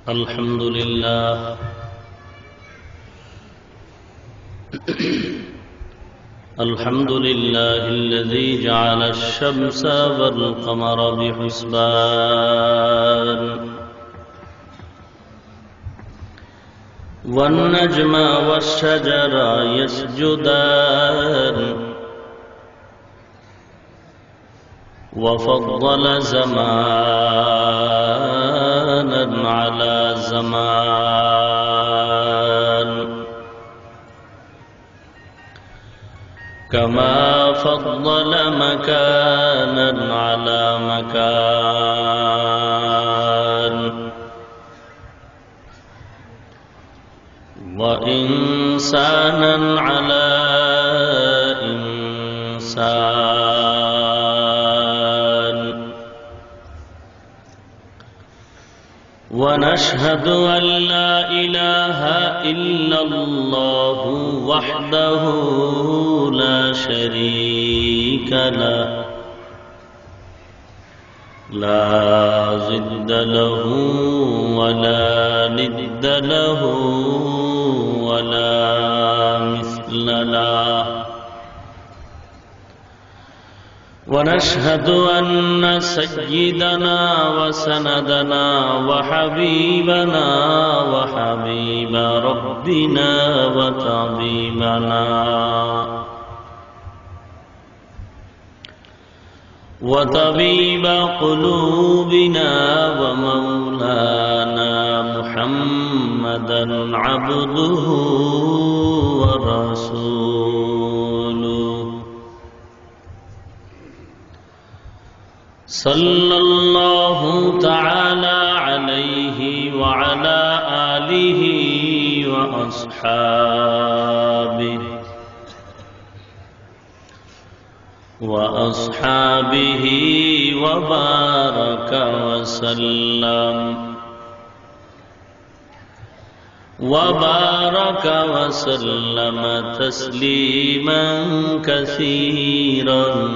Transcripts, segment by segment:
الحمد لله الحمد لله الذي جعل الشمس والقمر بحسبان والنجم والشجر يسجدان وفضل زمانا على زمان كما فضل مكانا على مكان وإنسانا على إنسان ونشهد أن لا إله إلا الله وحده لا شريك له لا ضد له ولا ند له ولا مثل له ونشهد أن سيدنا وسندنا وحبيبنا وحبيب ربنا وطبيب قلوبنا ومولانا محمدا عبده ورسوله صلى الله تعالى عليه وعلى آله وأصحابه وبارك وسلم تسليما كثيرا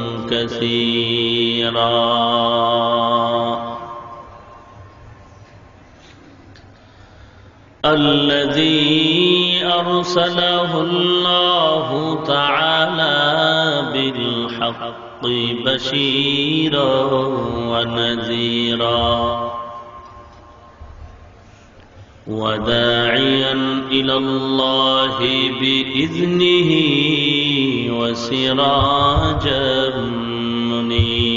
الذي أرسله الله تعالى بالحق بشيرا ونذيرا وداعيا إلى الله بإذنه وسراجا منيرا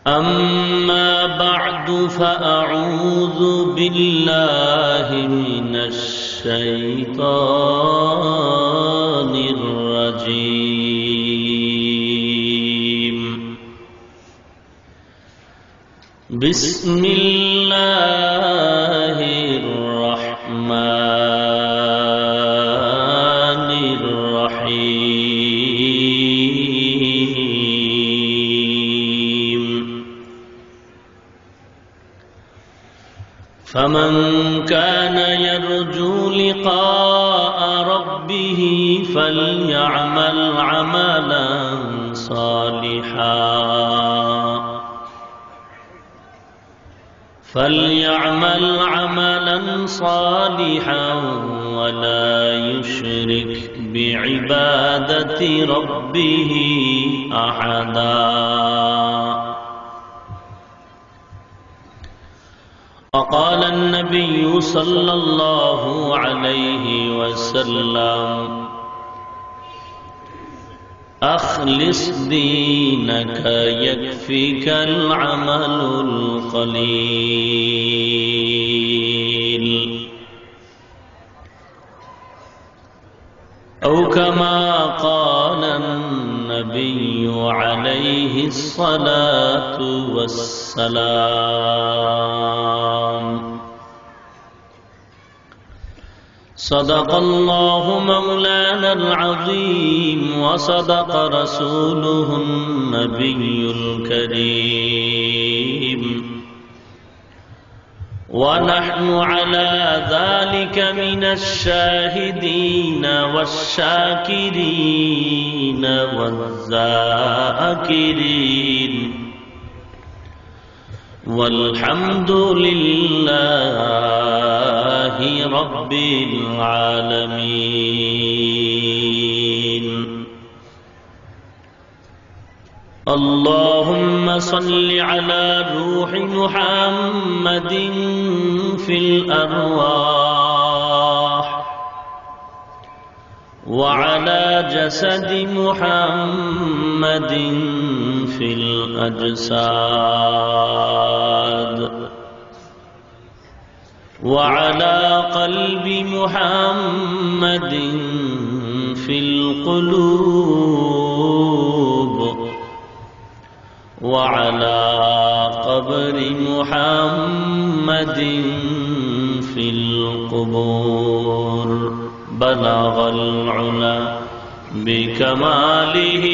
أما بعد فأعوذ بالله من الشيطان الرجيم بسم الله الرحمن الرحيم فمن كان يرجو لقاء ربه فليعمل عملا صالحا ولا يشرك بعبادة ربه أحدا. وقال النبي صلى الله عليه وسلم أخلص دينك يكفيك العمل القليل أو كما قال النبي عليه الصلاة والسلام. صدق الله مولانا العظيم وصدق رسوله النبي الكريم ونحن على ذلك من الشاهدين والشاكرين والذاكرين والحمد لله رب العالمين. اللهم صل على روح محمد في الأرواح وعلى جسد محمد في الأجساد وعلى قلب محمد في القلوب وعلى قبر محمد في القبور. بلغ العلا بكماله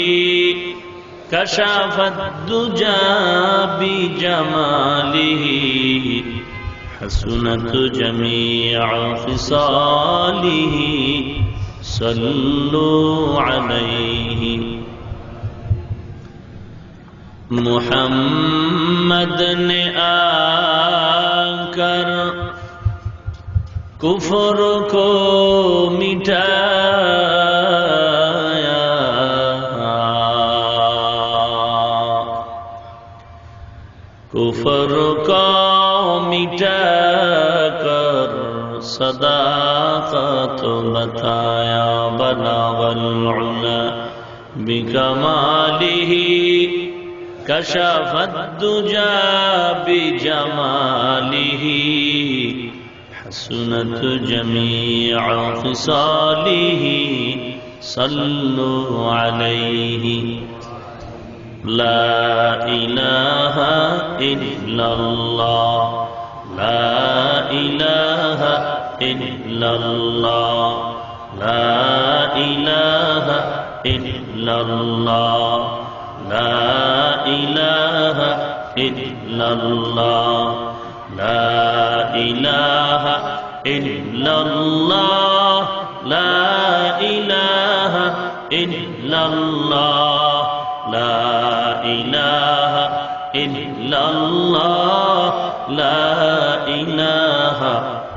كشف الدجى بجماله حسنت جميع خصاله صلوا عليه. محمد نے آकर कुफ्र को मिटाया, कुफ्र को मिटाकर सदाकत बताया. बलगल उला बिकमालिही कशफत दुजा बिजमालिही हसनत जमीअ खिसालिही सल्लु अलैहि. ला इलाहा इल्लल्लाह ला इलाहा इल्लल्लाह ला इलाहा इल्लल्लाह ला इलाहा इल्लल्लाह ला इलाहा इल्लल्लाह ला इलाहा इल्लल्लाह ला इलाहा इल्लल्लाह ला इलाहा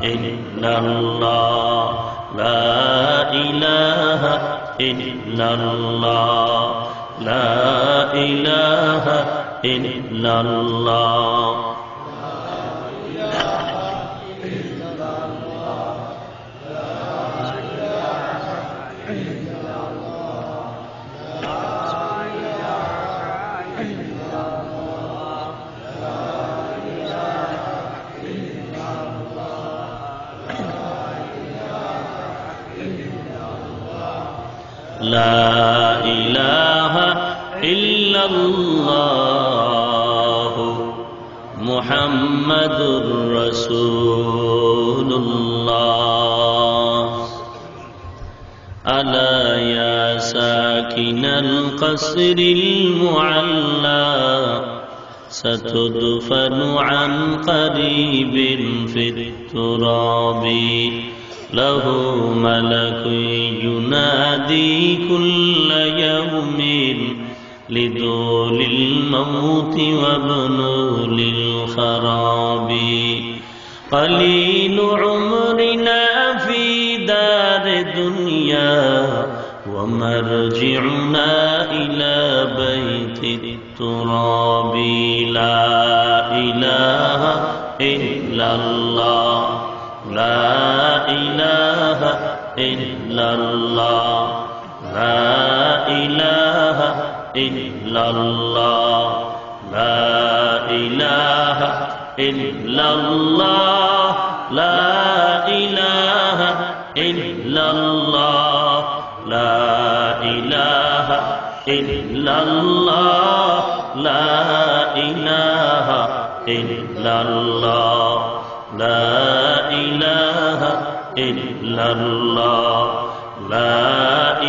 इल्लल्लाह ला इलाहा इल्लल्लाह ला इलाहा इल्लल्लाह. لا إله إلا الله محمد رسول الله. ألا يا ساكن القصر المعلى ستدفن عن قريب في التراب. له ملك ينادي كل يوم لدول الموت وابن للخراب. قليل عمرنا في دار دنيا ومرجعنا إلى بيت التراب. لا إله إلا الله لا إله إلا الله لا إله إلا الله لا إله إلا الله لا إله إلا الله لا إله إلا الله لا إله إلا الله لا إله إلا الله لا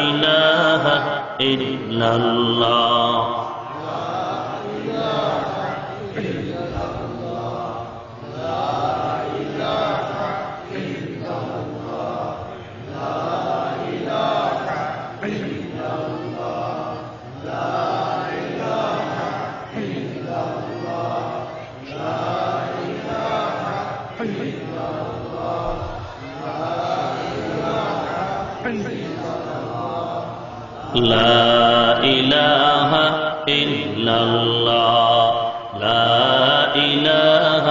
إله إلا الله. لا لا إله إلا الله لا إله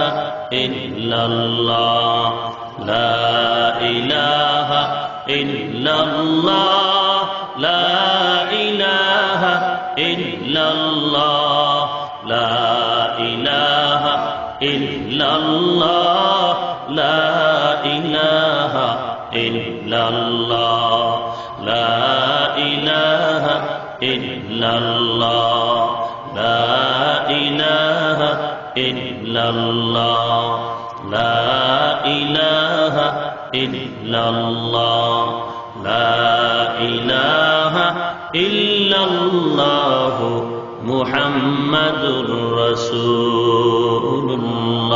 إلا الله لا إله إلا الله لا إله إلا الله لا إله إلا الله لا إله إلا الله لا إله إلا الله لا إله إلا الله لا إله إلا الله لا إله إلا الله محمد رسول الله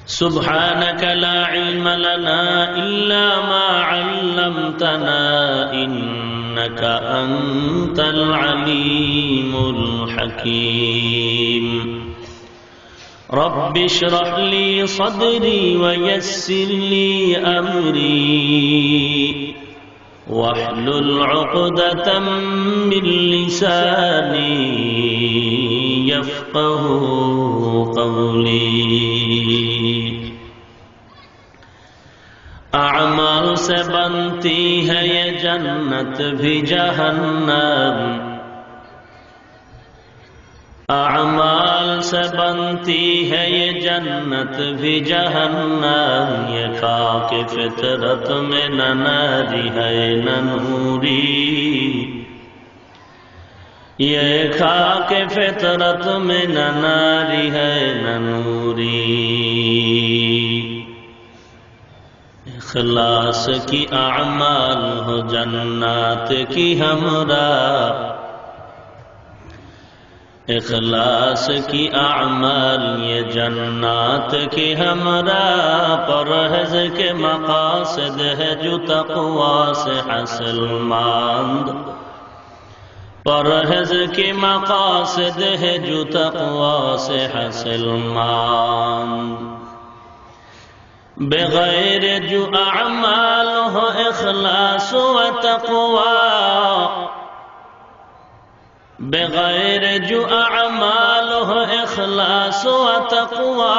سبحانك لا علم لنا إلا ما علمتنا إنك أنت العليم الحكيم رب اشرح لي صدري ويسر لي أمري واحلل عقدة من لساني يفقه قولي अमाल से बनती है ये जन्नत भी जहन्नम अमाल से बनती है ये जन्नत भी जहन्नम ये खाक फितरत में न नारी है न नूरी ये खाक फितरत में न नारी है न नूरी इखलास की आमाल हो जन्नत की हमरा इखलास की आमाल ये जन्नत की हमरा परहज़ के मक़ासिद है जो तक़वा से हासिल मांद परहज़ के मक़ासिद है जो तक़वा से हासिल मांद बगैर जो अमाल हो इखलास व तक़वा बगैर जो अमाल हो इखलास व तक़वा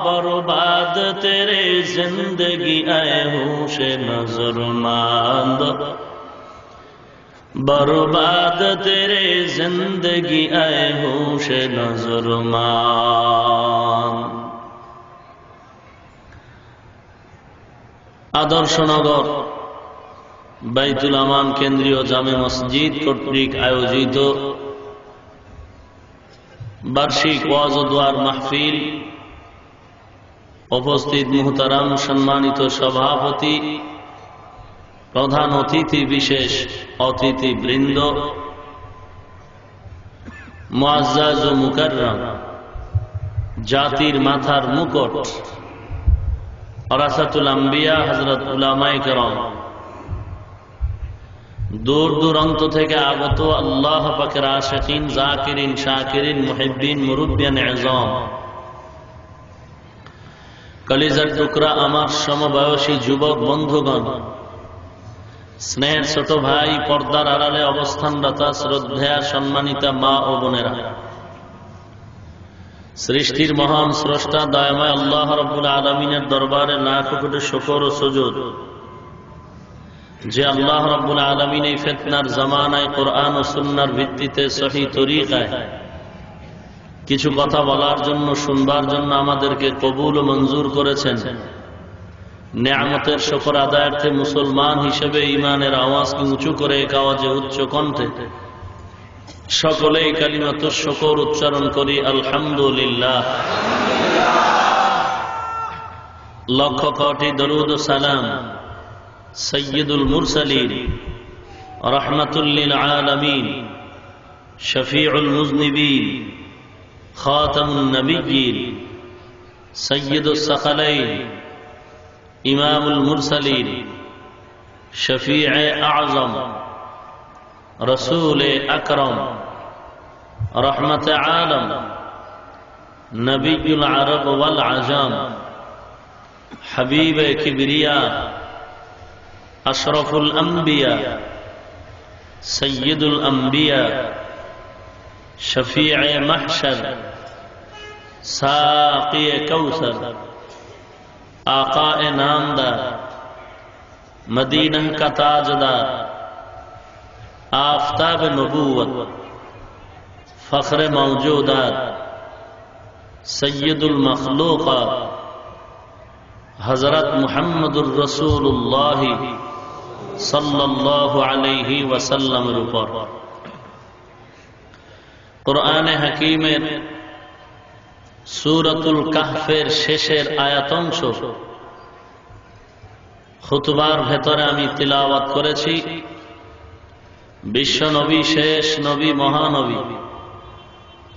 बर्बाद तेरे जिंदगी आए होश नज़रमंद बर्बाद तेरे जिंदगी आए होश नज़रमंद আদর্শনগর বাইতুল আমান কেন্দ্রীয় জামে মসজিদ কর্তৃক আয়োজিত বার্ষিক ওয়াজ ও দোয়ার মাহফিল উপস্থিত মুহতারাম সম্মানিত সভাপতি প্রধান অতিথি বিশেষ অতিথিবৃন্দ মুআজ্জাজ ও মুকাররম জাতির মাথার মুকুট ওরাসাতুল আম্বিয়া হযরত উলামায়ে কেরাম দূর দূরান্ত থেকে আগত আল্লাহ পাকের আশিকিন জাকিরিন শাকিরিন মুহিব্বিন মুরব্বিয়ান ইযম কলিজার টুকরা আমার সমবয়সী যুবক বন্ধুগণ স্নেহের ছোট ভাই পর্দার আড়ালে অবস্থানরত শ্রদ্ধেয়া সম্মানিতা মা ও বোনেরা সৃষ্টির মহান স্রষ্টা দয়াময় আল্লাহ রাব্বুল আলামিনের দরবারে লাখ কোটি শুকর ও সুজুদ যে আল্লাহ রাব্বুল আলামিন এই ফিতনার জামানায় কোরআন ও সুন্নাহর ভিত্তিতে সহিহ তরিকায় কিছু কথা বলার জন্য শুনবার জন্য আমাদেরকে কবুল ও মঞ্জুর করেছেন নেয়ামতের শুকর আদায়ার্থে মুসলমান হিসেবে ঈমানের আওয়াজকে উঁচু করে এক আওয়াজে উচ্চ কণ্ঠে সকলেই কালিমাতুশ শুকর উচ্চারণ করি আলহামদুলিল্লাহ লক্ষ কোটি দরুদ ও সালাম সৈয়দুল মুরসালিন রাহমাতুল লিল আলামিন শফিউল মুজনিবিন খাতামুন নবিয়্যিন সৈয়দুস সাকালাইন ইমামুল মুরসালিন শফিয়ে আযম रसूल अकरम रहमत आलम नबीउल अरब वल अजम हबीब किबरिया আশরাফুল আম্বিয়া, সৈয়দুল আম্বিয়া, শফিয়ে মাহশর, সাকিয়ে কৌসর, आकाए नामदार, मदीना का ताजदार, आफताब नबूवत, फख्र मौजूदात, सैयदुल मखलूक़ात, हजरत मुहम्मदुर रसूलुल्लाह सल्लल्लाहु अलैहि वसल्लम ऊपर कुरान हकीमेर सूरतुल काहफेर शेषेर आयातंश खुतबार भेतरे आमी तिलावत करेছি। विश्व नबी, शेष नबी, महानबी,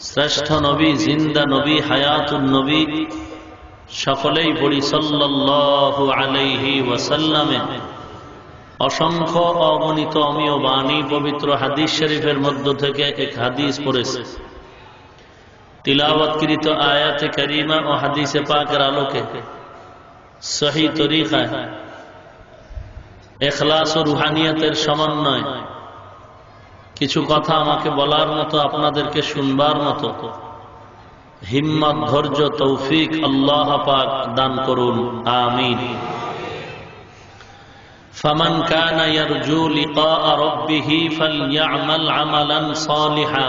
श्रेष्ठ नबी, जिंदा नबी, हायातुन नबी सकलेई पढ़ी सल्लल्लाहु अलैहि वसल्लामे असंख्य अगणित अमीय बाणी पवित्र हादिस शरीफेर मध्य थेके एक हादिस पढ़ेছি। तिलावतकृत आयाते करीमा और हादिसे पाकेर आलोके सही तरीकाय इखलास और रूहानियतेर समन्वय किछु कथा आमाके बलार मतो, आपनादेरके शुनबार मतो हिम्मत, धैर्य, तौफिक अल्लाह पाक दान करुन, आमीन। फमन काना यरजू लिका रब्बिही फलयअमल अमलन सालिहा,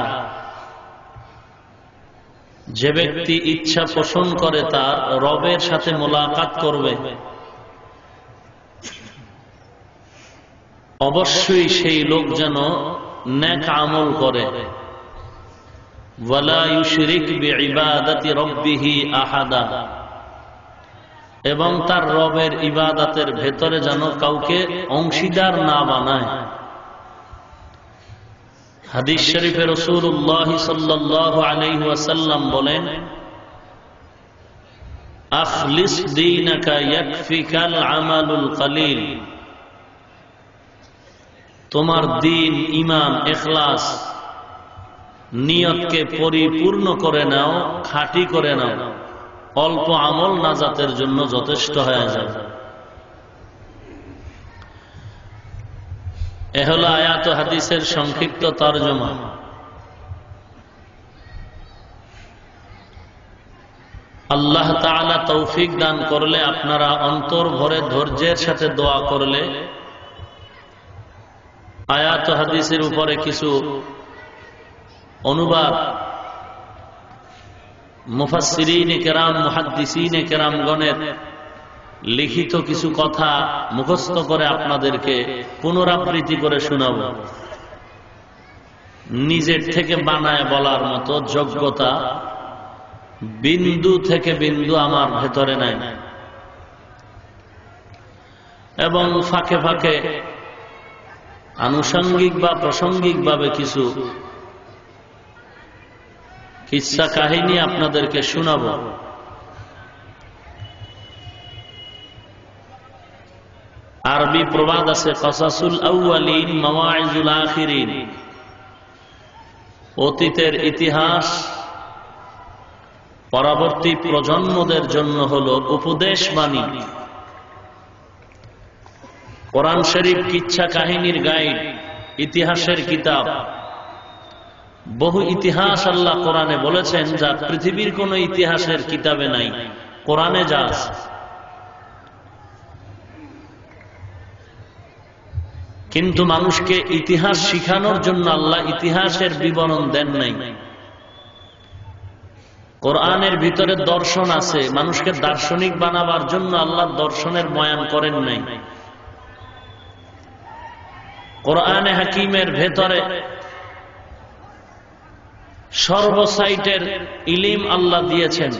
যে ব্যক্তি ইচ্ছা পোষণ করে তার রবের সাথে মোলাকাত করবে, অবশ্যই সেই লোক যেন নেক আমল করে। ওয়ালা ইউশরিক বিইবাদাতি রাব্বিহি আহাদা, এবং তার রবের ইবাদতের ভেতরে যেন কাউকে অংশীদার না বানায়। হাদিস শরীফে রাসূলুল্লাহ সাল্লাল্লাহু আলাইহি ওয়াসাল্লাম বলেন, আখলিস দীনাকা ইয়াকফিকাল আমালুল কলিল, তোমার দ্বীন, ঈমান, ইখলাস, নিয়তকে পরিপূর্ণ করে নাও, খাঁটি করে নাও, অল্প আমল নাজাতের জন্য যথেষ্ট হয়ে যাবে। এ হলো আয়াত ও হাদিসের সংক্ষিপ্ত তরজমা। আল্লাহ তাআলা তৌফিক দান করলে, আপনারা অন্তর ভরে ধৈর্যের সাথে দোয়া করলে আয়াত ও হাদিসের উপরে কিছু অনুবাদ মুফাসসিরিনে কেরাম, মুহাদ্দিসিনে কেরামগণের লিখিত কিছু কথা মুখস্থ করে আপনাদেরকে পুনরাবৃত্তি করে শোনাব। নিজের থেকে বানায় বলার মতো যোগ্যতা বিন্দু থেকে বিন্দু আমার ভেতরে নাই, এবং ফাঁকে ফাঁকে আনুষঙ্গিক বা প্রাসঙ্গিকভাবে কিছু কিসসা কাহিনী আপনাদেরকে শোনাব। আরবি প্রবাদ আছে, কসাসুল আউয়ালিন মাওয়াইজুল আখিরিন, অতীতের ইতিহাস পরবর্তী প্রজন্মদের জন্য হলো উপদেশ বাণী। কোরআন শরীফ কিচ্ছা কাহিনীর গাইড, ইতিহাসের কিতাব। বহু ইতিহাস আল্লাহ কোরআনে বলেছেন যা পৃথিবীর কোন ইতিহাসের কিতাবে নাই, কোরআনে যা আছে। কিন্তু মানুষকে ইতিহাস শিখানোর জন্য আল্লাহ ইতিহাসের বিবরণ দেন নাই। কোরআনের ভিতরে দর্শন আছে, মানুষকে দার্শনিক বানাবার জন্য আল্লাহ দর্শনের বয়ান করেন নাই। কোরআনে হাকিমের ভেতরে সর্বসাইটের ইলম আল্লাহ দিয়েছেন।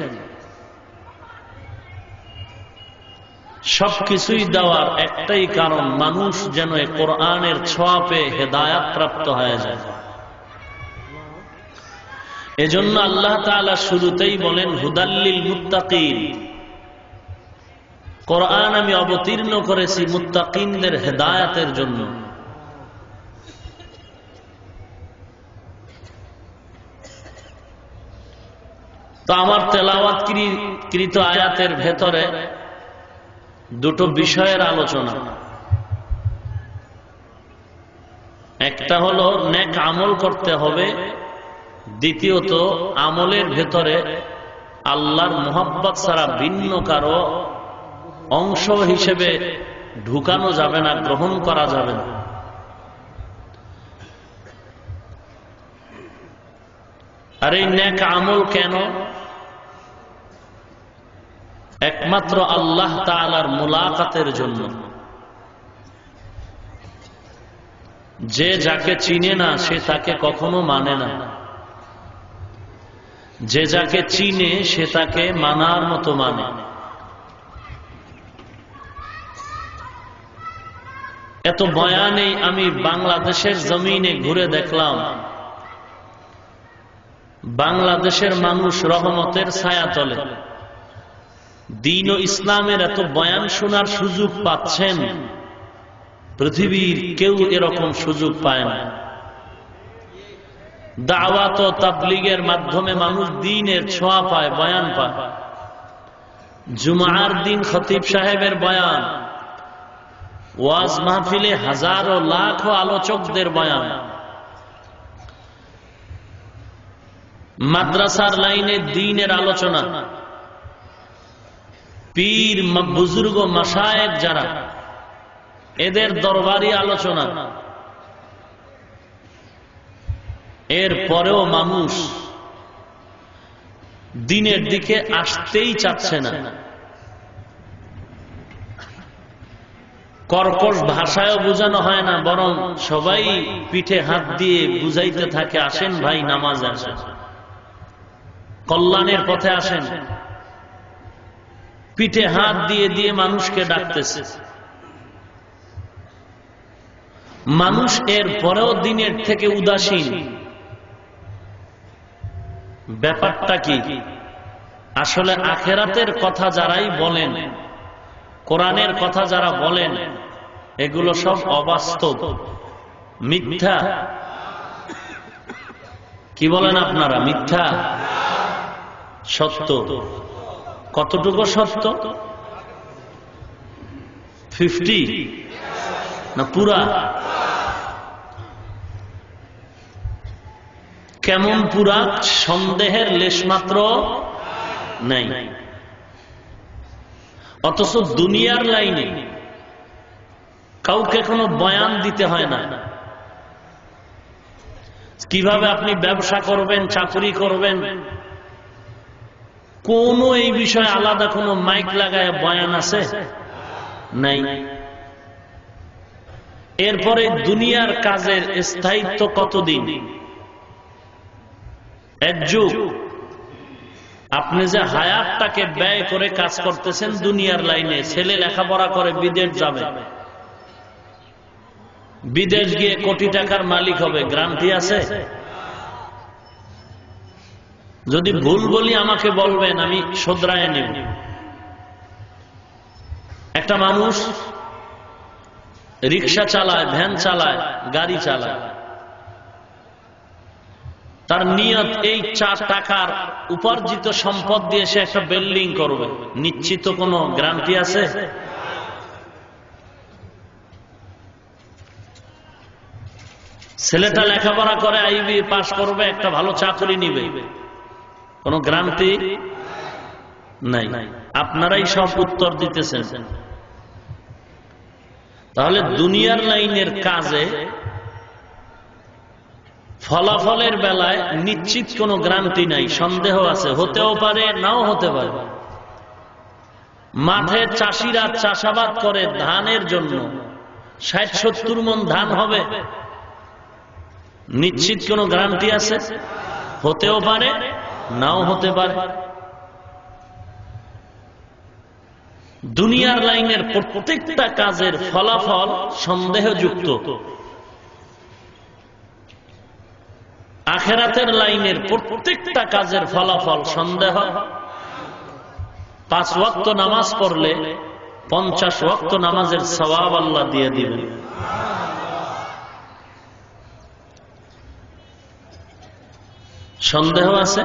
সবকিছুই দেওয়ার একটাই কারণ, মানুষ যেন কোরআনের ছোঁয়া পেয়ে হেদায়াত প্রাপ্ত হয়ে যায়। এজন্য আল্লাহ তাআলা শুরুতেই বলেন, হুদাল্লিল মুত্তাকিন, কোরআন আমি অবতীর্ণ করেছি মুত্তাকিনদের হেদায়াতের জন্য। তো আমার তেলাওয়াতকৃত আয়াতের ভেতরে দুটো বিষয়ের আলোচনা। একটা হলো নেক আমল করতে হবে, দ্বিতীয়ত আমলের ভেতরে আল্লাহর মুহাব্বত ছাড়া ভিন্ন কারো অংশ হিসেবে ঢুকানো যাবে না, গ্রহণ করা যাবে না। আর এই নেক আমল কেন? একমাত্র আল্লাহ তাআলার মুলাকাতের জন্য। যে যাকে চিনে না সে তাকে কখনো মানে না, যে যাকে চিনে সে তাকে মানার মতো মানে। এত বয়ানে আমি বাংলাদেশের জমিনে ঘুরে দেখলাম, বাংলাদেশের মানুষ রহমতের ছায়াতলে দ্বীন ও ইসলামের এত বয়ান শোনার সুযোগ পাচ্ছেন, পৃথিবীর কেউ এরকম সুযোগ পায় না। দাওয়াত ও তাবলীগের মাধ্যমে মানুষ দ্বীনের ছোঁয়া পায়, বয়ান পায়। জুমার দিন খতিব সাহেবের বয়ান, ওয়াজ মাহফিলে হাজারো লাখো আলোচকদের বয়ান, মাদ্রাসার লাইনে দ্বীনের আলোচনা, পীর বুজুর্গ মাশায়েখ যারা, এদের দরবারি আলোচনা। এর পরেও মানুষ দ্বীনের দিকে আসতেই চাচ্ছে না। কর্কশ ভাষায়ও বোঝানো হয় না, বরং সবাই পিঠে হাত দিয়ে বুঝাইতে থাকে, আসেন ভাই নামাজে আসেন, কল্যাণের পথে আসেন। পিঠে হাত দিয়ে দিয়ে মানুষকে ডাকতেছে। মানুষ এর পরেও দ্বীনের থেকে উদাসীন। ব্যাপারটা কি? আসলে আখিরাতের কথা যারাই বলেন, কোরআনের কথা যারা বলেন, এগুলো সব অবাস্তব, মিথ্যা। কি বলেন আপনারা? মিথ্যা? সত্য? কতটুকু সত্য? 50 না পুরা? কেমন পুরা? সন্দেহের লেশমাত্র নাই। অথচ দুনিয়ার লাইনে কাউকে কোনো বয়ান দিতে হয় না। কিভাবে আপনি ব্যবসা করবেন, চাকরি করবেন, কোন এই বিষয়ে আলাদা কোনো মাইক লাগায় বয়ান আছে? নাই। এরপরে দুনিয়ার কাজের স্থায়িত্ব কতদিন? এক যুগ। আপনি যে হায়াতটাকে ব্যয় করে কাজ করতেছেন দুনিয়ার লাইনে, ছেলে লেখাপড়া করে বিদেশ যাবে, বিদেশ গিয়ে কোটি টাকার মালিক হবে, গ্যারান্টি আছে? যদি ভুল বলি আমাকে বলবেন, আমি শোধরায় নেব। একটা মানুষ রিক্সা চালায়, ভ্যান চালায়, গাড়ি চালায়, তার নিয়ত এই 4 টাকার উপার্জিত সম্পদ দিয়ে সে একটা বিল্ডিং করবে, নিশ্চিত কোনো গ্যারান্টি আছে? ছেলেটা লেখাপড়া করে আইবি পাস করবে, একটা ভালো চাকরি নিবে, কোনো গ্যারান্টি নাই। আপনারাই সব উত্তর দিতেছেন। তাহলে দুনিয়ার লাইনের কাজে ফলাফলের বেলায় নিশ্চিত কোনো গ্যারান্টি নাই, সন্দেহ আছে, হতেও পারে নাও হতে পারে। মাঠে চাষিরা চাষাবাদ করে ধানের জন্য, 60-70 মণ ধান হবে, নিশ্চিত কোনো গ্যারান্টি আছে? হতেও পারে নাও হতে পারে। দুনিয়ার লাইনের প্রত্যেকটা কাজের ফলাফল সন্দেহযুক্ত। আখিরাতের লাইনের প্রত্যেকটা কাজের ফলাফল সন্দেহ। 5 ওয়াক্ত নামাজ পড়লে 50 ওয়াক্ত নামাজের সওয়াব আল্লাহ দিয়ে দিবেন। সন্দেহ আছে?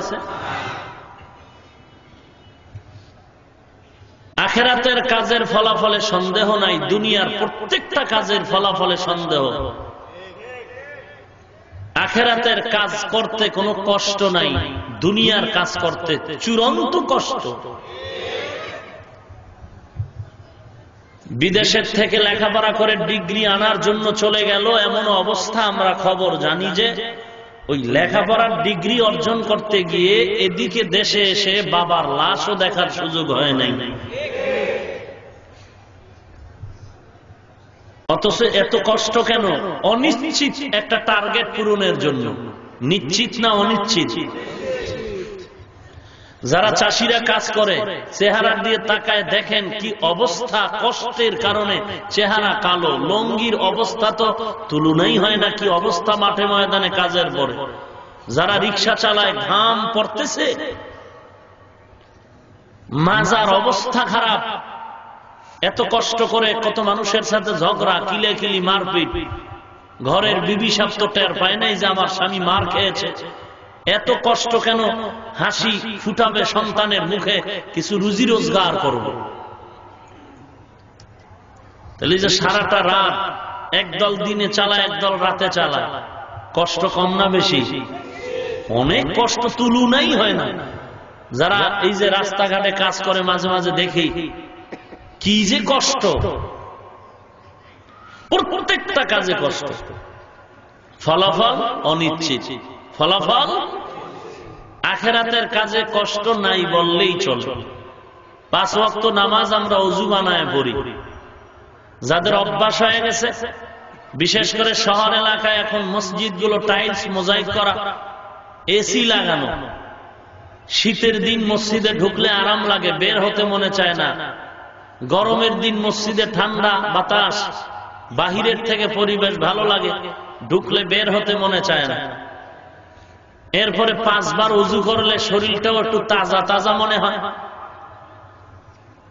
আখিরাতের কাজের ফলাফলে সন্দেহ নাই, দুনিয়ার প্রত্যেকটা কাজের ফলাফলে সন্দেহ। আখিরাতের কাজ করতে কোনো কষ্ট নাই, দুনিয়ার কাজ করতে চূড়ান্ত কষ্ট। বিদেশের থেকে লেখাপড়া করে ডিগ্রি আনার জন্য চলে গেল, এমন অবস্থা আমরা খবর জানি যে ওই লেখাপড়ার ডিগ্রি অর্জন করতে গিয়ে এদিকে দেশে এসে বাবার লাশও দেখার সুযোগ হয় নাই। অথচ এত কষ্ট কেন? অনিশ্চিত একটা টার্গেট পূরণের জন্য। নিশ্চিত না অনিশ্চিত? যারা চাষিরা কাজ করে চেহারা দিয়ে তাকায় দেখেন কি অবস্থা, কষ্টের কারণে চেহারা কালো, লঙ্গির অবস্থা তো তুলনাই হয় না কি অবস্থা মাঠে ময়দানে কাজের পরে। যারা রিক্সা চালায় ঘাম পড়তেছে, মাজার অবস্থা খারাপ, এত কষ্ট করে কত মানুষের সাথে ঝগড়া, কিলেকিলি, মারপিট, ঘরের বিবি সাপ তো টের পায় নাই যে আমার স্বামী মার খেয়েছে। এত কষ্ট কেন? হাসি ফুটাবে সন্তানের মুখে, কিছু রুজি রোজগার করব। তাহলে যে সারাটা রাত একদল দিনে চালায়, একদল রাতে চালায়, কষ্ট কম না বেশি? অনেক কষ্ট, তুলনাই হয় না। যারা এই যে রাস্তাঘাটে কাজ করে মাঝে মাঝে দেখি কি যে কষ্ট, প্রত্যেকটা কাজে কষ্ট, ফলাফল অনিশ্চিত। ফলাফল আখিরাতের কাজে কষ্ট নাই বললেই চলে। 5 ওয়াক্ত নামাজ আমরা ওযু বানায় পড়ি। যাদের অভ্যাস হয়ে গেছে, বিশেষ করে শহর এলাকায় এখন মসজিদগুলো টাইলস মোজাইক করা, এসি লাগানো, শীতের দিন মসজিদে ঢুকলে আরাম লাগে, বের হতে মনে চায় না। গরমের দিন মসজিদে ঠান্ডা বাতাস, বাহিরের থেকে পরিবেশ ভালো লাগে, ঢুকলে বের হতে মনে চায় না। এরপরে 5 বার ওযু করলে শরীরটাও একটু তাজা তাজা মনে হয়।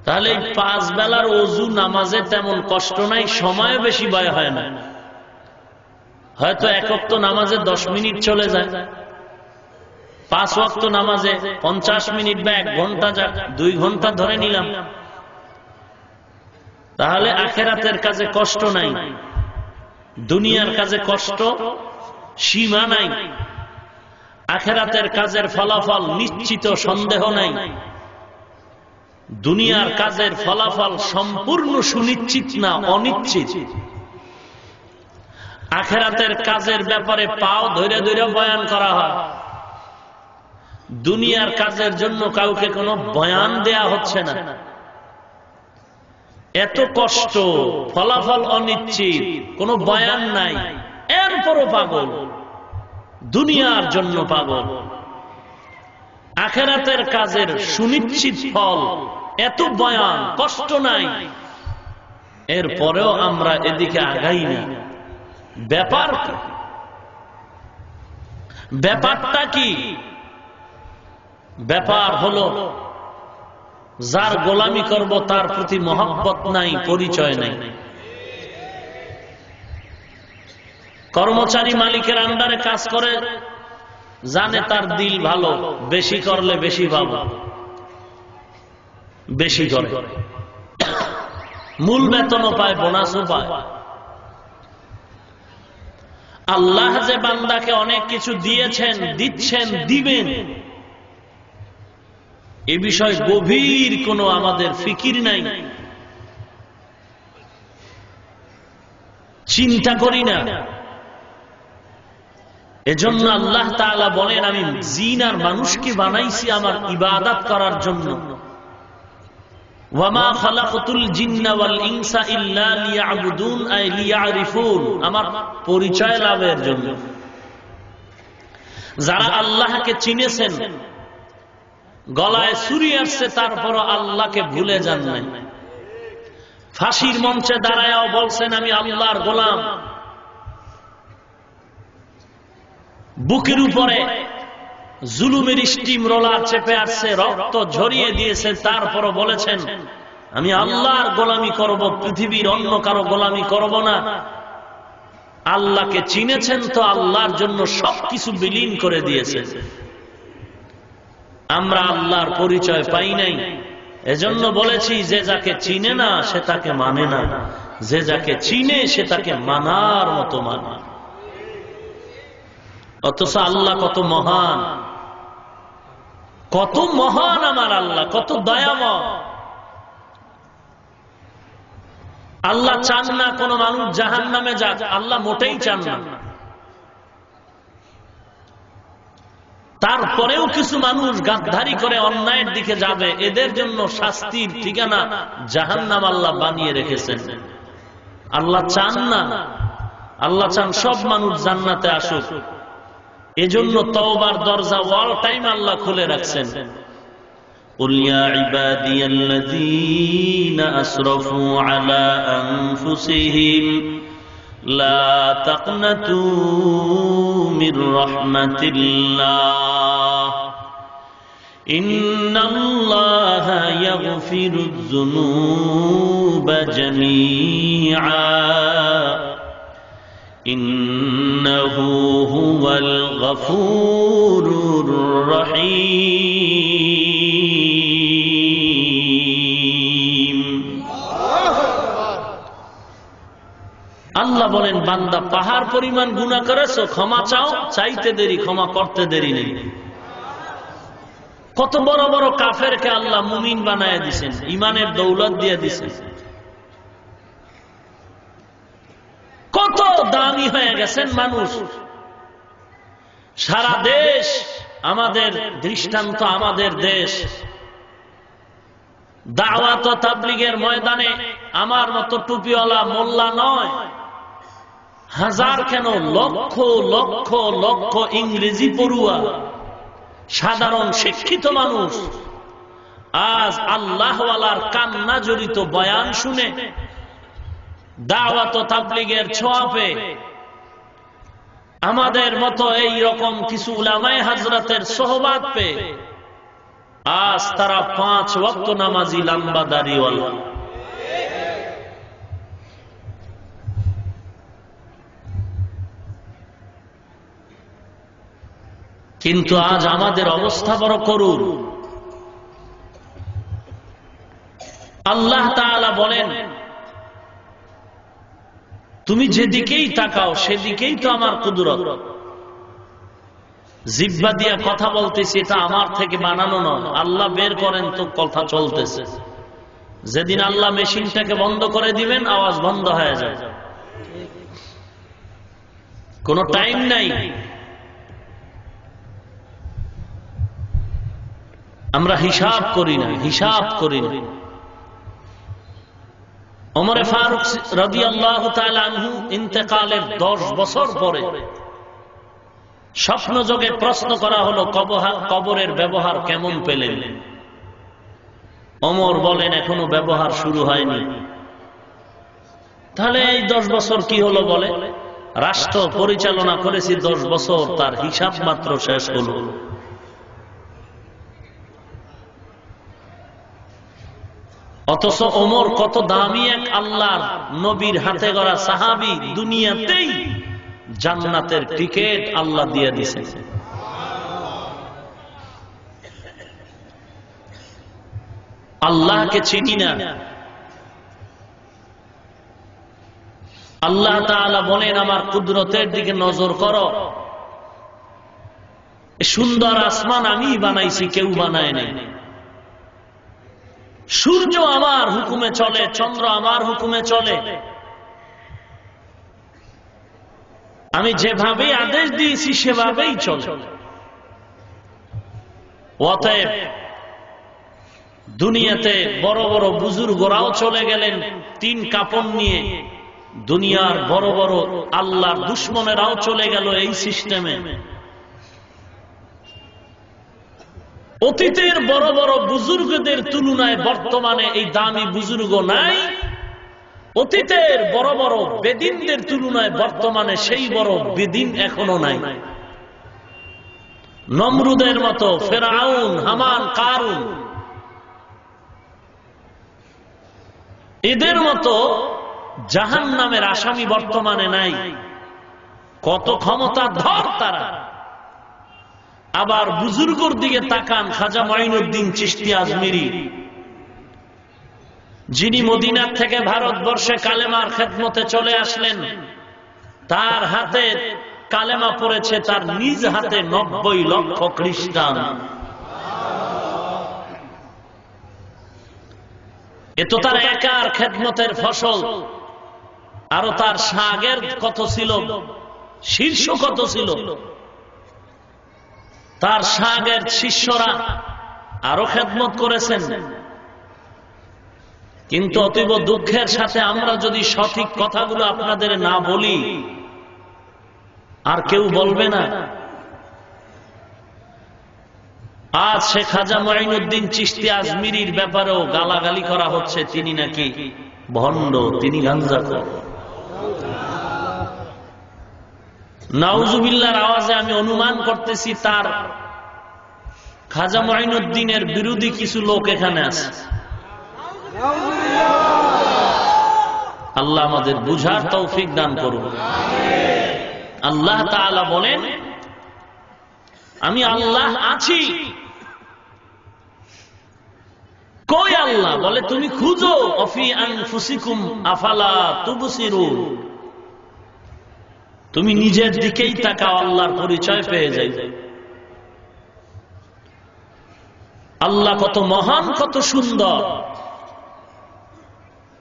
তাহলে 5 বেলার ওযু নামাজে তেমন কষ্ট নাই, সময় বেশি ব্যয় হয় না। হয়তো 1 ওয়াক্ত নামাজে 10 মিনিট চলে যায়, 5 ওয়াক্ত নামাজে 50 মিনিট বা 1 ঘন্টা, যাক 2 ঘন্টা ধরে নিলাম। তাহলে আখিরাতের কাজে কষ্ট নাই, দুনিয়ার কাজে কষ্ট সীমা নাই। আখিরাতের কাজের ফলাফল নিশ্চিত, সন্দেহ নাই। দুনিয়ার কাজের ফলাফল সম্পূর্ণ সুনিশ্চিত না, অনিশ্চিত। আখিরাতের কাজের ব্যাপারে পাও ধরে ধরে বয়ান করা হয়, দুনিয়ার কাজের জন্য কাউকে কোনো বয়ান দেয়া হচ্ছে না। এত কষ্ট, ফলাফল অনিশ্চিত, কোনো বয়ান নাই, এরপরও পাগল, দুনিয়ার জন্য পাগল। আখিরাতের কাজের সুনিশ্চিত ফল, এত বয়ান, কষ্ট নাই, এরপরেও আমরা এদিকে আগাই না। ব্যাপার কি? ব্যাপারটা কি? ব্যাপার হলো যার গোলামি করব তার প্রতি মহব্বত নাই, পরিচয় নাই। কর্মচারী মালিকের আন্ডারে কাজ করে, জানে তার দিল ভালো, বেশি করলে বেশি পাবো, বেশি করে, মূল বেতনও পায়, বোনাসও পায়। আল্লাহ যে বান্দাকে অনেক কিছু দিয়েছেন, দিচ্ছেন, দিবেন, এ বিষয়ে গভীর কোনো আমাদের ফিকির নাই, চিন্তা করি না। এজন্য আল্লাহ তাআলা বলেন, আমি জিন আর মানুষকে বানাইছি আমার ইবাদত করার জন্য। ওয়ামা খালাকতুল জিন্না ওয়াল ইনসা ইল্লা লিয়াবুদুন, আই লিয়ারিফুন, আমার পরিচয় লাভের জন্য। যারা আল্লাহকে চিনেছেন, গলায় ছুরি আসছে, তারপরও আল্লাহকে ভুলে যান নাই। ফাঁসির মঞ্চে দাঁড়ায়ও বলছেন আমি আল্লাহর গোলাম। বুকের উপরে জুলুমের স্টিম রোলার চেপে আসছে, রক্ত ঝরিয়ে দিয়েছে, তারপরও বলেছেন আমি আল্লাহর গোলামি করব, পৃথিবীর অন্য কারো গোলামি করব না। আল্লাহকে চিনেছেন তো আল্লাহর জন্য সবকিছু বিলীন করে দিয়েছেন। আমরা আল্লাহর পরিচয় পাই নাই। এজন্য বলেছি, যে যাকে চিনে না সে তাকে মানে না, যে যাকে চিনে সে তাকে মানার মতো মানে। অথচ আল্লাহ কত মহান, কত মহান আমার আল্লাহ, কত দয়াময়। আল্লাহ চান না কোন মানুষ জাহান্নামে যাক, আল্লাহ মোটেই চান না। তারপরেও কিছু মানুষ গাদ্দারি করে অন্যায়ের দিকে যাবে, এদের জন্য শাস্তির ঠিকানা জাহান্নাম আল্লাহ বানিয়ে রেখেছেন। আল্লাহ চান না, আল্লাহ চান সব মানুষ জান্নাতে আসুক। এজন্য তওবার দরজা অল টাইম আল্লাহ খুলে রাখছেন। قل يا عبادي الذين أسرفوا على أنفسهم لا تقنطوا من رحمة الله إن الله يغفر الذنوب جميعا إنه هو الغفور الرحيم। আল্লাহ বলেন, বান্দা পাহাড় পরিমাণ গুনাহ করেছো, ক্ষমা চাও, চাইতে দেরি, ক্ষমা করতে দেরি নেই। কত বড় বড় কাফেরকে আল্লাহ মুমিন বানায় দিয়েছেন, ইমানের দৌলত দিয়ে দিয়েছেন। কত দামি হয়ে গেছেন মানুষ। সারা দেশ আমাদের দৃষ্টান্ত, আমাদের দেশ। দাওয়াত ও তাবলীগের ময়দানে আমার মতো টুপিওয়ালা মোল্লা নয়, হাজার কেন লক্ষ লক্ষ লক্ষ ইংরেজি পড়ুয়া সাধারণ শিক্ষিত মানুষ আজ আল্লাহওয়ালার কান্না জড়িত বয়ান শুনে, দাওয়াত ও তাবলীগের ছোঁয়া পেয়ে আমাদের মতো এই রকম কিছু উলামায়ে হাজরাতের সোহবাত পেয়ে আজ তারা 5 ওয়াক্ত নামাজি, লম্বা দাড়িওয়ালা। কিন্তু আজ আমাদের অবস্থা বড় করুণ। আল্লাহ তাআলা বলেন, তুমি যেদিকেই তাকাও সেদিকেই তো আমার কুদরত। জিহ্বা দিয়ে কথা বলতেছি, এটা আমার থেকে বানানো নয়, আল্লাহ বের করেন তো কথা চলতেছে। যেদিন আল্লাহ মেশিনটাকে বন্ধ করে দিবেন, আওয়াজ বন্ধ হয়ে যায়, কোনো টাইম নাই। আমরা হিসাব করি না, হিসাব করি না। ওমর ফারুক রাদিয়াল্লাহু তাআলা আনহু ইন্তেকালের 10 বছর পরে স্বপ্ন যোগে প্রশ্ন করা হলো, কবরের ব্যবহার কেমন পেলেন? ওমর বলেন, এখনো ব্যবহার শুরু হয়নি। তাহলে এই 10 বছর কি হলো? বলে, রাষ্ট্র পরিচালনা করেছি 10 বছর, তার হিসাব মাত্র শেষ হলো। অথচ ওমর কত দামি এক আল্লাহর নবীর হাতে গড়া সাহাবী, দুনিয়াতেই জান্নাতের টিকেট আল্লাহ দিয়ে দিয়েছেন। আল্লাহকে চিনি না। আল্লাহ তাআলা বলেন, আমার কুদরতের দিকে নজর করো। সুন্দর আসমান আমি বানাইছি, কেউ বানায় নাই। সূর্য আমার হুকুমে চলে, চন্দ্র আমার হুকুমে চলে। আমি যেভাবে আদেশ দিয়েছি সেভাবেই চলে। অতএব দুনিয়াতে বড় বড় বুজুর্গরাও চলে গেলেন 3 কাপড় নিয়ে, দুনিয়ার বড় বড় আল্লাহর দুশমনেরাও চলে গেল এই সিস্টেমে। অতীতের বড় বড় বুজুর্গদের তুলনায় বর্তমানে এই দামি বুজুর্গ নাই। অতীতের বড় বড় বেদিনদের তুলনায় বর্তমানে সেই বড় বেদিন এখনো নাই। নমরুদের মতো, ফেরাউন, হামান, কারুন, এদের মতো জাহান্নামের আসামি বর্তমানে নাই। কত ক্ষমতাধর তারা। আবার বুজুর্গর দিকে তাকান, খাজা মাইনুদ্দিন চিশতি আজমিরি, যিনি মদিনার থেকে ভারতবর্ষে কালেমার খেদমতে চলে আসলেন। তার হাতে কালেমা পড়েছে তার নিজ হাতে 90 লক্ষ খ্রিস্টান। এ তো তার একার খেদমতের ফসল। আরো তার শাগের কত ছিল, শীর্ষ কত ছিল, তার শাগের শিষ্যরা আরো খেদমত করেছেন। কিন্তু অতীব দুঃখের সাথে আমরা যদি সঠিক কথাগুলো আপনাদের না বলি, আর কেউ বলবে না। আজ শেখ খাজা মঈনুদ্দিন চিশতি আজমিরির ব্যাপারেও গালাগালি করা হচ্ছে, তিনি নাকি ভণ্ড, তিনি গাঞ্জাখোর। নাউজুবিল্লাহর আওয়াজে আমি অনুমান করতেছি তার খাজা মঈনুদ্দিনের বিরোধী কিছু লোক এখানে আছে। আল্লাহ আমাদের বুঝার তৌফিক দান করুন। আল্লাহ তাআলা বলেন, আমি আল্লাহ আছি। কই আল্লাহ? বলে তুমি খুঁজো, অফি আনফুসিকুম আফালা তুবসিরুন, তুমি নিজের দিকেই তাকাও, আল্লাহর পরিচয় পেয়ে যাই। আল্লাহ কত মহান, কত সুন্দর।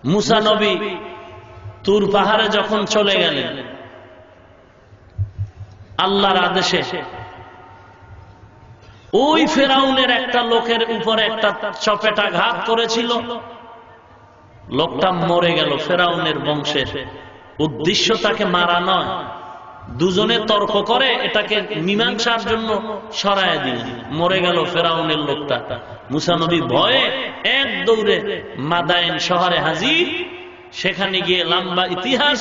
মুসা নবী তুর পাহাড়ে যখন চলে গেলেন আল্লাহর আদেশে, ওই ফেরাউনের একটা লোকের উপরে একটা চপেটাঘাত করেছিল, লোকটা মরে গেল। ফেরাউনের বংশের, উদ্দেশ্য তাকে মারা নয়, দুজনে তর্ক করে এটাকে মীমাংসার জন্য সরায় দিল, মরে গেল ফেরাউনের লোকটা। মুসা নবী ভয়ে এক দৌড়ে মাদায়েন শহরে হাজির। সেখানে গিয়ে লম্বা ইতিহাস,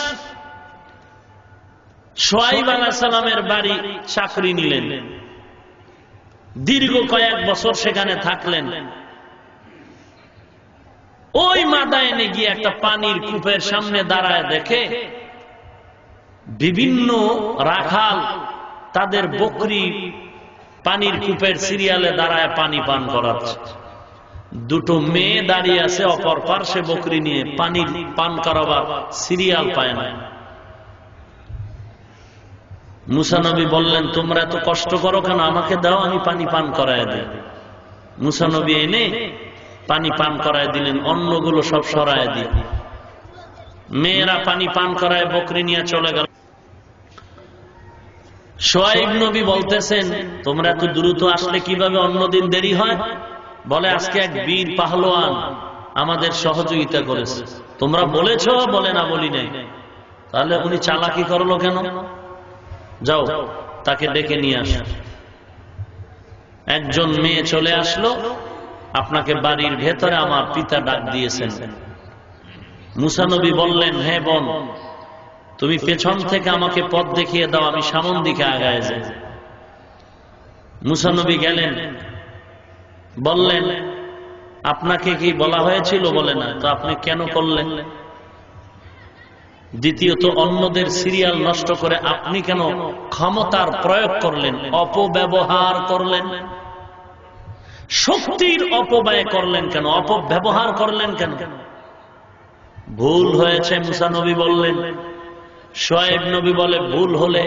শুআয়ব আলাইহিস সালামের বাড়ি চাকরি নিলেন, দীর্ঘ কয়েক বছর সেখানে থাকলেন। ওই মাদায়েনে গিয়ে একটা পানির কূপের সামনে দাঁড়ায় দেখে বিভিন্ন রাখাল তাদের বকরি পানির কূপের সিরিয়ালে দাঁড়ায় পানি পান করাচ্ছে। দুটো মেয়ে দাঁড়িয়ে আছে অপর পার্শ্বে বকরি নিয়ে, পানি পান করাবার সিরিয়াল পায় না। মুসা নবী বললেন, তোমরা এত কষ্ট করো কেন, আমাকে দাও, আমি পানি পান করায় দিই। মুসা নবী এনে পানি পান করায় দিলেন, অন্যগুলো সব সরায় দিয়ে মেয়েরা পানি পান করায় বকরি নিয়ে চলে গেল। শুআয়ব নবী বলতেছেন, তোমরা এত দ্রুত আসলে কিভাবে, অন্যদিন দেরি হয়? বলে, আজকে এক বীর পাহলোয়ান আমাদের সহযোগিতা করেছে। তোমরা বলেছ? বলে, না বলি নাই। তাহলে উনি চালাকি করলো কেন? যাও তাকে ডেকে নিয়ে আস। একজন মেয়ে চলে আসলো, আপনাকে বাড়ির ভেতরে আমার পিতা ডাক দিয়েছেন। মুসা নবী বললেন, হ্যাঁ বোন, তুমি পেছন থেকে আমাকে পথ দেখিয়ে দাও, আমি সামন দিকে আগায় যাই। মুসা নবী গেলেন, বললেন, আপনাকে কি বলা হয়েছিল? বলে, না। তো আপনি কেন করলেন? দ্বিতীয়ত, অন্যদের সিরিয়াল নষ্ট করে আপনি কেন ক্ষমতার প্রয়োগ করলেন, অপব্যবহার করলেন? শক্তির অপব্যয় করলেন কেন, অপব্যবহার করলেন কেন? ভুল হয়েছে, মুসা নবী বললেন। শুআয়ব নবী বলে, ভুল হলে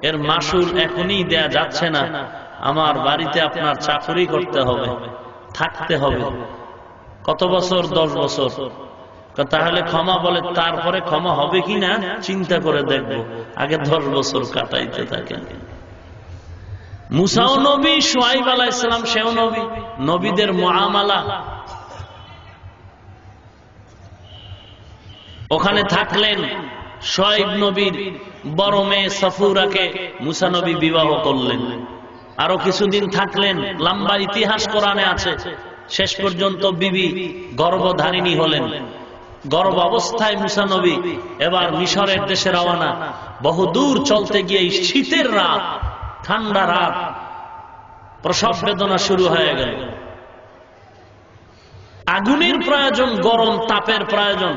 এর মাসুল এখনই দেয়া যাচ্ছে না, আমার বাড়িতে আপনার চাকরি করতে হবে, থাকতে হবে। কত বছর? 10 বছর। তাহলে ক্ষমা? বলে, তারপরে ক্ষমা হবে কিনা চিন্তা করে দেখবো, আগে 10 বছর কাটাইতে থাকেন। মুসাও নবী, শুআয়ব আলাইহিস সালাম সেও নবী, নবীদের মুআমালা। ওখানে থাকলেন। শুআয়ব নবীর বড় মেয়ে সফুরাকে মুসা নবী বিবাহ করলেন। আরো কিছুদিন থাকলেন, লম্বা ইতিহাস কোরআনে আছে। শেষ পর্যন্ত বিবি গর্ভধারিণী হলেন। গর্ভ অবস্থায় মুসা নবী এবার মিশরের দেশে রওনা। বহুদূর চলতে গিয়ে শীতের রাত, ঠান্ডা রাত, প্রসব বেদনা শুরু হয়ে গেল। আগুনের প্রয়োজন, গরম তাপের প্রয়োজন।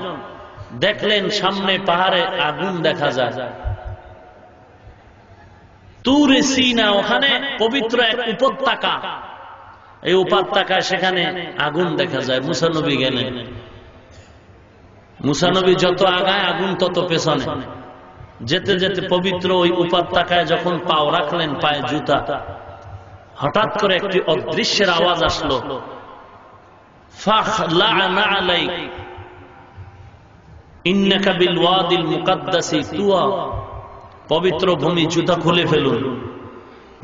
দেখলেন সামনে পাহাড়ে আগুন দেখা যায়। তুরে সিনা, ওখানে পবিত্র এক উপত্যকা। এই উপত্যকায় সেখানে আগুন দেখা যায়। মুসা নবী গেলেন। মুসা নবী যত আগায় আগুন তত পেছনে। যেতে যেতে পবিত্র ওই উপত্যকায় যখন পাও রাখলেন, পায়ে জুতা, হঠাৎ করে একটি অদৃশ্যের আওয়াজ আসলো, ফাখলা'না আলাইক ইন্নাকা বিল ওয়াদিল মুকাদ্দাসি তুয়া, পবিত্র ভূমি, জুতা খুলে ফেলুন।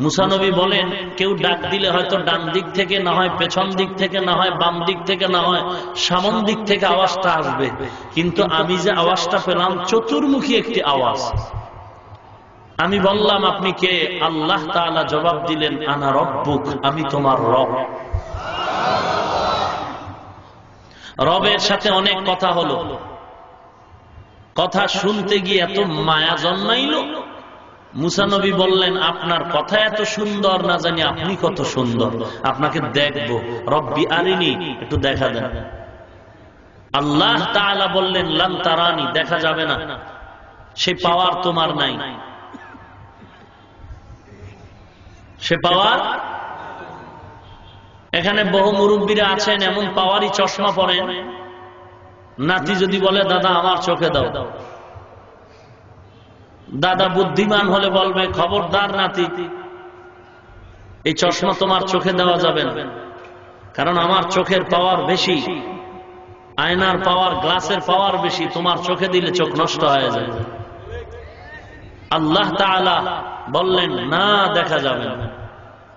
মুসা নবী বলেন, কেউ ডাক দিলে হয়তো ডান দিক থেকে, না হয় পেছন দিক থেকে, না হয় বাম দিক থেকে, না হয় সামন দিক থেকে আওয়াজটা আসবে, কিন্তু আমি যে আওয়াজটা পেলাম চতুর্মুখী একটি আওয়াজ। আমি বললাম, আপনি কে? আল্লাহ তাআলা জবাব দিলেন, আনা রব্বুক, আমি তোমার রব। রবের সাথে অনেক কথা হলো, কথা শুনতে গিয়ে এত মায়া জন্মাইল। মুসা নবী বললেন, আপনার কথা এত সুন্দর, না জানি আপনি কত সুন্দর, আপনাকে দেখবো। রব্বি আরিনি, একটু দেখা দেন। আল্লাহ তাআলা বললেন, লান তারানি, দেখা যাবে না, সে পাওয়ার তোমার নাই, সে পাওয়ার। এখানে বহু মুরব্বীরা আছেন এমন পাওয়ারই চশমা পরেন, নাতি যদি বলে দাদা আমার চোখে দাও, দাদা বুদ্ধিমান হলে বলবে, খবরদার নাতি, এই চশমা তোমার চোখে দেওয়া যাবে না, কারণ আমার চোখের পাওয়ার বেশি, আয়নার পাওয়ার, গ্লাসের পাওয়ার বেশি, তোমার চোখে দিলে চোখ নষ্ট হয়ে যায়। আল্লাহ তাআলা বললেন, না, দেখা যাবে না।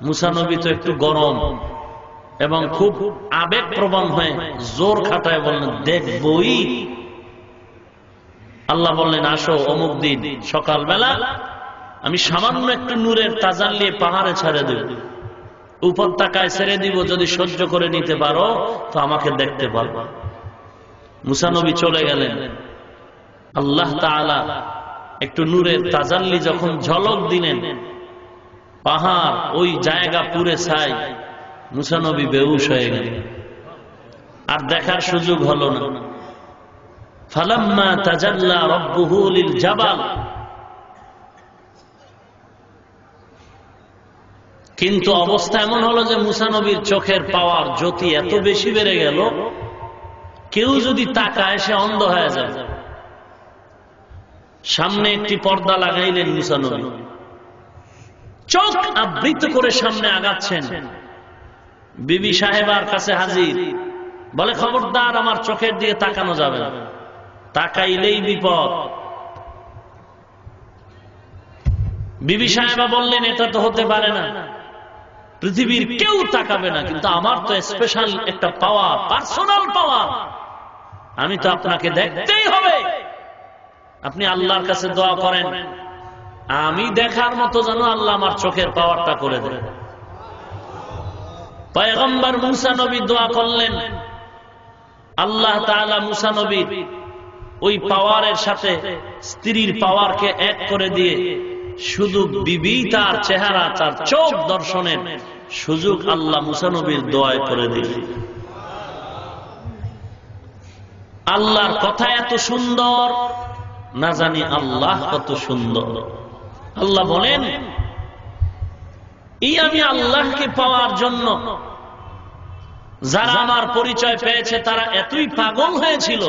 মুসা নবী তো একটু গরম এবং খুব আবেগপ্রবণ হয়ে জোর খাটায় বললেন, দেখবই। আল্লাহ বললেন, আসো অমুক দিন সকালবেলা আমি সামান্য একটু নূরের তাজাল্লি পাহাড়ে ছেড়ে দেব, উপত্যকায় ছেড়ে দিব, যদি সহ্য করে নিতে পারো তো আমাকে দেখতে পারো। মুসা নবী চলে গেলেন। আল্লাহ তাআলা একটু নূরের তাজাল্লি যখন ঝলক দিলেন, পাহাড় ওই জায়গা পুরে ছাই, মুসা নবী বেহুশ হয়ে গেলেন, আর দেখার সুযোগ হলো না। ফালাম্মা তাজাল্লা রাব্বুহু লিল জাবাল, কিন্তু অবস্থা এমন হলো যে মুসা নবীর চোখের পাওয়ার জ্যোতি এত বেশি বেড়ে গেল, কেউ যদি তাকায় সে অন্ধ হয়ে যাবে। সামনে একটি পর্দা লাগাইলেন মুসা নবী, চোখ আবৃত করে সামনে আগাচ্ছেন। বিবি সাহেবার কাছে হাজির, বলে, খবরদার আমার চোখের দিকে তাকানো যাবে না, তাকাইলেই বিপদ। বিবি সাহেবা বললেন, এটা তো হতে পারে না, পৃথিবীর কেউ তাকাবে না, কিন্তু আমার তো স্পেশাল একটা পাওয়ার, পার্সোনাল পাওয়ার, আমি তো আপনাকে দেখতেই হবে। আপনি আল্লাহর কাছে দোয়া করেন, আমি দেখার মতো যেন আল্লাহ আমার চোখের পাওয়ারটা করে দেন। পয়গম্বর মুসা নবী দোয়া করলেন, আল্লাহ তাআলা মুসা নবীর ওই পাওয়ারের সাথে স্ত্রীর পাওয়ারকে এক করে দিয়ে শুধু বিবি তার চেহারা, তার চোখ দর্শনের সুযোগ আল্লাহ মুসা নবীর দোয়ায় করে দিলেন। আল্লাহর কথা এত সুন্দর, না জানি আল্লাহ কত সুন্দর। আল্লাহ বলেন, এই আমি আল্লাহকে পাওয়ার জন্য যারা আমার পরিচয় পেয়েছে তারা এতই পাগল হয়েছিল,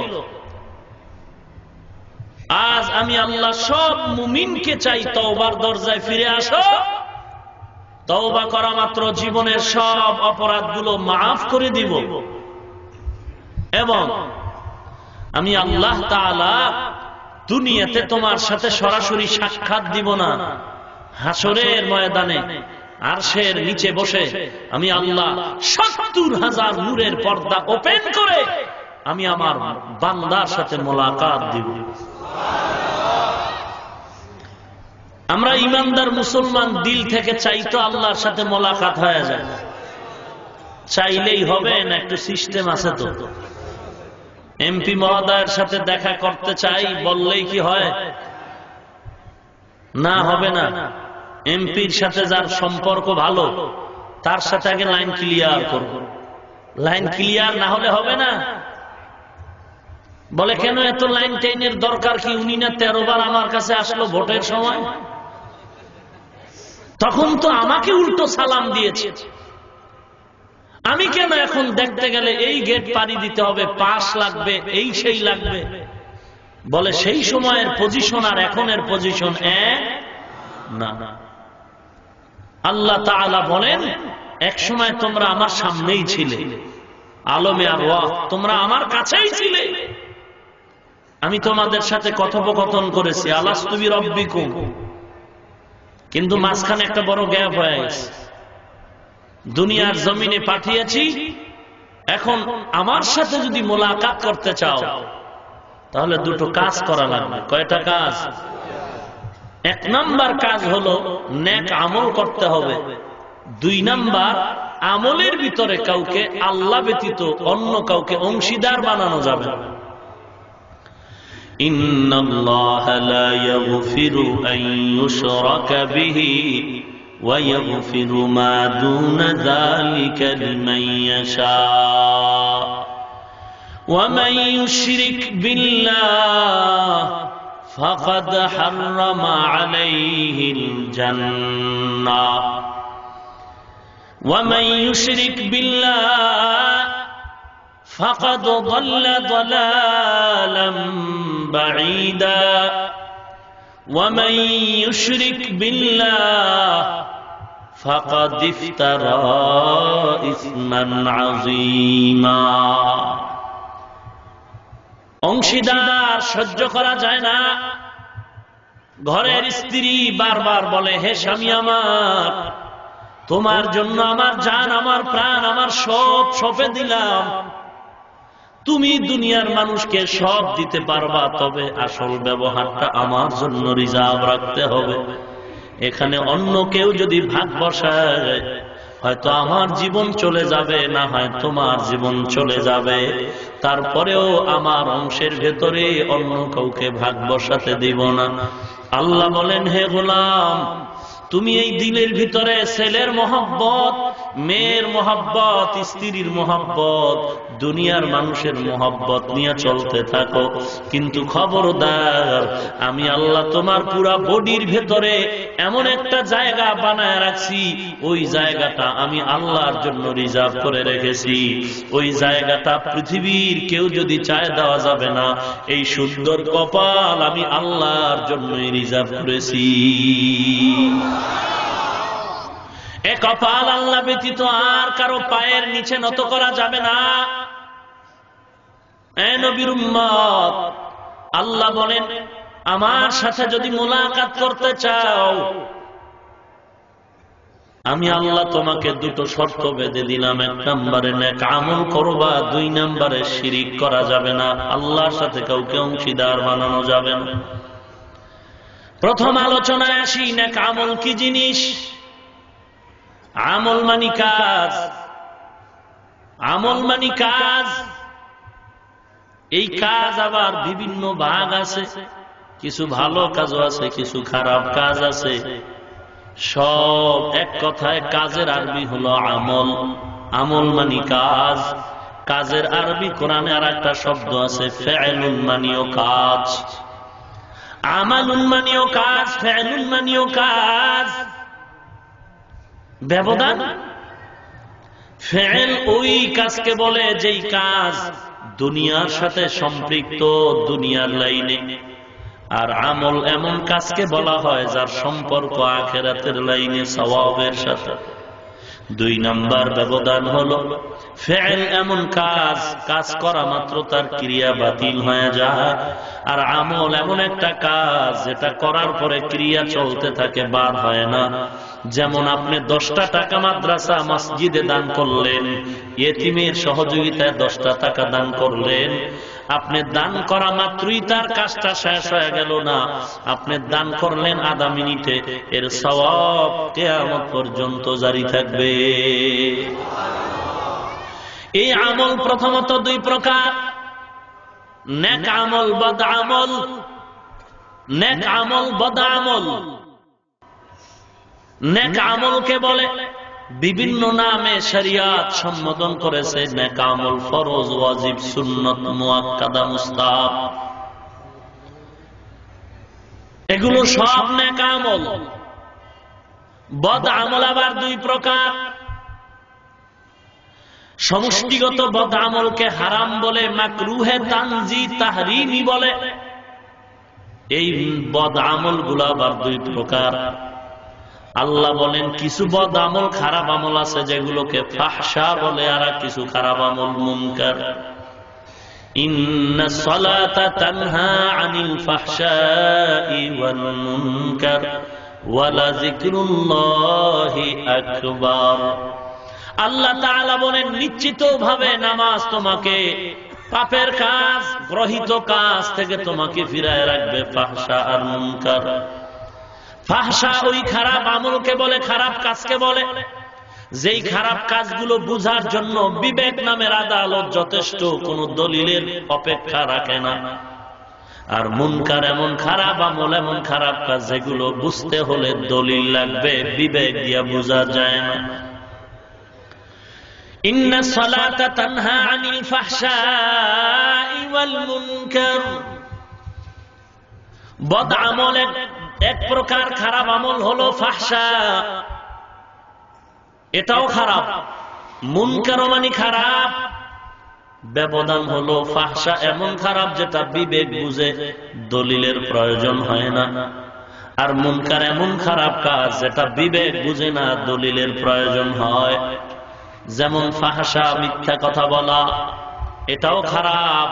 আজ আমি আল্লাহ সব মুমিনকে চাই, তওবার দরজায় ফিরে আসো। তওবা করা মাত্র জীবনের সব অপরাধগুলো মাফ করে দিব, এবং আমি আল্লাহ তাআলা দুনিয়াতে তোমার সাথে সরাসরি সাক্ষাৎ দিব না, হাসরের ময়দানে আরশের নিচে বসে আমি আল্লাহ ৭০,০০০ নূরের পর্দা ওপেন করে আমি আমার বান্দার সাথে মোলাকাত দিব। আমরা ইমানদার মুসলমান দিল থেকে চাই তো আল্লাহর সাথে মোলাকাত হয়ে যায়, চাইলেই হবে না, একটু সিস্টেম আছে তো। এমপি মহোদয়ের সাথে দেখা করতে চাই বললেই কি হয়? না, হবে না। এমপির সাথে যার সম্পর্ক ভালো তার সাথে আগে লাইন ক্লিয়ার করব, লাইন ক্লিয়ার না হলে হবে না। বলে, কেন এত লাইন টেনের দরকার কি? উনি না 13 বার আমার কাছে আসলো ভোটের সময়, তখন তো আমাকে উল্টো সালাম দিয়েছে, আমি কেন এখন দেখতে গেলে এই গেট পাড়ি দিতে হবে, পাস লাগবে, এই সেই লাগবে? বলে সেই সময়ের পজিশন আর এখনের পজিশন এক না। আল্লাহ তাআলা বলেন, এক সময় তোমরা আমার সামনেই ছিলে, আলমে আরওয়াহ, তোমরা আমার কাছেই ছিলে, আমি তোমাদের সাথে কথোপকথন করেছি, আলাস্তু বিরাব্বিকুম, কিন্তু মাঝখানে একটা বড় গ্যাপ হয়ে গেছে। দুনিয়ার জমিনে পাঠিয়েছি, এখন আমার সাথে যদি মোলাকাত করতে চাও তাহলে দুটো কাজ করা লাগবে। কয়টা কাজ? এক নাম্বার কাজ হলো নেক আমল করতে হবে। দুই নাম্বার, আমলের ভিতরে কাউকে আল্লাহ ব্যতীত অন্য কাউকে অংশীদার বানানো যাবে না। ইন্নাল্লাহা লা ইয়াগফিরু আন ইউশরাকা বিহি ওয়া ইয়াগফিরু মা দুনা যালিকা লিমান ইয়াশা ওয়া মান ইউশরিক বিল্লাহ ফাকাদ হাররামা আলাইহিল জান্নাহ ওয়া মান ইউশরিক বিল্লাহ ফাকাদ দাল্লা দালালাম বাঈদা ওয়া মান ইউশরিক বিল্লাহ ফাকাদ ইফতারা ইসমান আযীমা। অংশীদার সহ্য করা যায় না। ঘরের স্ত্রী বারবার বলে, হে স্বামী আমার, তোমার জন্য আমার জান, আমার প্রাণ, আমার সব সঁপে দিলাম। তুমি দুনিয়ার মানুষকে সব দিতে পারবা, তবে আসল ব্যবহারটা আমার জন্য রিজার্ভ রাখতে হবে। এখানে অন্য কেউ যদি ভাগ বসায়, হয়তো আমার জীবন চলে যাবে, না হয় তোমার জীবন চলে যাবে, তারপরেও আমার অংশের ভেতরে অন্য কাউকে ভাগ বসাতে দিব না। আল্লাহ বলেন, হে গোলাম, তুমি এই দিলের ভিতরে ছেলের মহব্বত, মেয়ের মহব্বত, স্ত্রীর মহব্বত, দুনিয়ার মানুষের মহব্বত নিয়ে চলতে থাকো, কিন্তু খবরদার, আমি আল্লাহ তোমার পুরা বডির ভেতরে এমন একটা জায়গা বানায় রাখছি, ওই জায়গাটা আমি আল্লাহর জন্য রিজার্ভ করে রেখেছি। ওই জায়গাটা পৃথিবীর কেউ যদি চায় দেওয়া যাবে না। এই সুন্দর কপাল আমি আল্লাহর জন্যই রিজার্ভ করেছি। এ কপাল আল্লাহ ব্যতীত আর কারো পায়ের নিচে নত করা যাবে না। এ নবীর উম্মত, আল্লাহ বলেন, আমার সাথে যদি মুলাকাত করতে চাও, আমি আল্লাহ তোমাকে দুটো শর্ত বেঁধে দিলাম। এক নম্বরে নেক আমল করবা, দুই নম্বরে শিরিক করা যাবে না, আল্লাহর সাথে কাউকে অংশীদার বানানো যাবে না। প্রথম আলোচনায় আসি, নেক আমল কি জিনিস? আমল মানি কাজ, আমল মানি কাজ। এই কাজ আবার বিভিন্ন ভাগ আছে, কিছু ভালো কাজও আছে, কিছু খারাপ কাজ আছে। সব এক কথায় কাজের আরবি হলো আমল। আমল মানি কাজ। কাজের আরবি কোরআনে আর একটা শব্দ আছে, ফেয়েলুন মানিও কাজ। আমালুন মানিও কাজ, ফেয়েলুন মানিও কাজ। ব্যবধান? ফেয়েল ওই কাজকে বলে যেই কাজ দুনিয়ার সাথে সম্পৃক্ত, দুনিয়ার লাইনে। আর আমল এমন কাজকে বলা হয় যার সম্পর্ক আখিরাতের লাইনে, সওয়াবের সাথে। দুই নাম্বার ব্যবধান হলো, ফেয়েল এমন কাজ, কাজ করা মাত্র তার ক্রিয়া বাতিল হয়ে যায়। আর আমল এমন একটা কাজ যেটা করার পরে ক্রিয়া চলতে থাকে, বার হয় না। যেমন আপনি 10টা টাকা মাদ্রাসা মসজিদে দান করলেন, ইয়েতিমের সহযোগিতায় 10টা টাকা দান করলেন, আপনি দান করা মাত্রই তার কাজটা শেষ হয়ে গেল না, আপনি দান করলেন আধা মিনিটে, এর সওয়াব কিয়ামত পর্যন্ত জারি থাকবে। এই আমল প্রথমত দুই প্রকার, নেক আমল, বদ আমল। নেক আমল, বদ আমল। নেক আমলকে বলে বিভিন্ন নামে শরিয়াত সম্বোধন করেছে। নেক আমল ফরজ, ওয়াজিব, সুন্নত, মুআক্কাদা, মুস্তাহাব, এগুলো সব নেক আমল। বদ আমল আবার দুই প্রকার। সমষ্টিগত বদ আমলকে হারাম বলে, মাকরুহে তানজি তাহরিমি বলে। এই বদ আমল গুলা আবার দুই প্রকার। আল্লাহ বলেন কিছু বদ আমল খারাপ আমল আছে যেগুলোকে ফাহশা বলে, আর কিছু খারাপ আমল মুনকার। ইন্নাস সালাতা তানহা আনিল ফাহশাই ওয়াল মুনকার ওয়া লাযিকরুল্লাহি আকবার। আল্লাহ তাআলা বলেন নিশ্চিতভাবে নামাজ তোমাকে পাপের কাজ, গ্রহিত কাজ থেকে তোমাকে ফিরায় রাখবে, ফাহশা আর মুনকার। ফাহশা ওই খারাপ আমলকে বলে, খারাপ কাজকে বলে যেই খারাপ কাজগুলো বুঝার জন্য বিবেক নামের আদালত যথেষ্ট, কোন দলিলের অপেক্ষা রাখে না। আর মুনকার এমন খারাপ আমল, এমন খারাপ কাজ যেগুলো বুঝতে হলে দলিল লাগবে, বিবেক দিয়া বুঝা যায় না। ইন্নাস সালাতা তানহা আনিল ফাহশাই ওয়াল মুনকার। বদ আমল এক প্রকার খারাপ আমল হলো ফাহশা, এটাও খারাপ। মুনকার মানে খারাপ, ব্যবধান হলো ফাহশা এমন খারাপ যেটা বিবেক বুঝে দলিলের প্রয়োজন হয় না, আর মুনকার এমন খারাপ কাজ যেটা বিবেক বুঝে না, দলিলের প্রয়োজন হয়। যেমন ফাহশা মিথ্যা কথা বলা, এটাও খারাপ,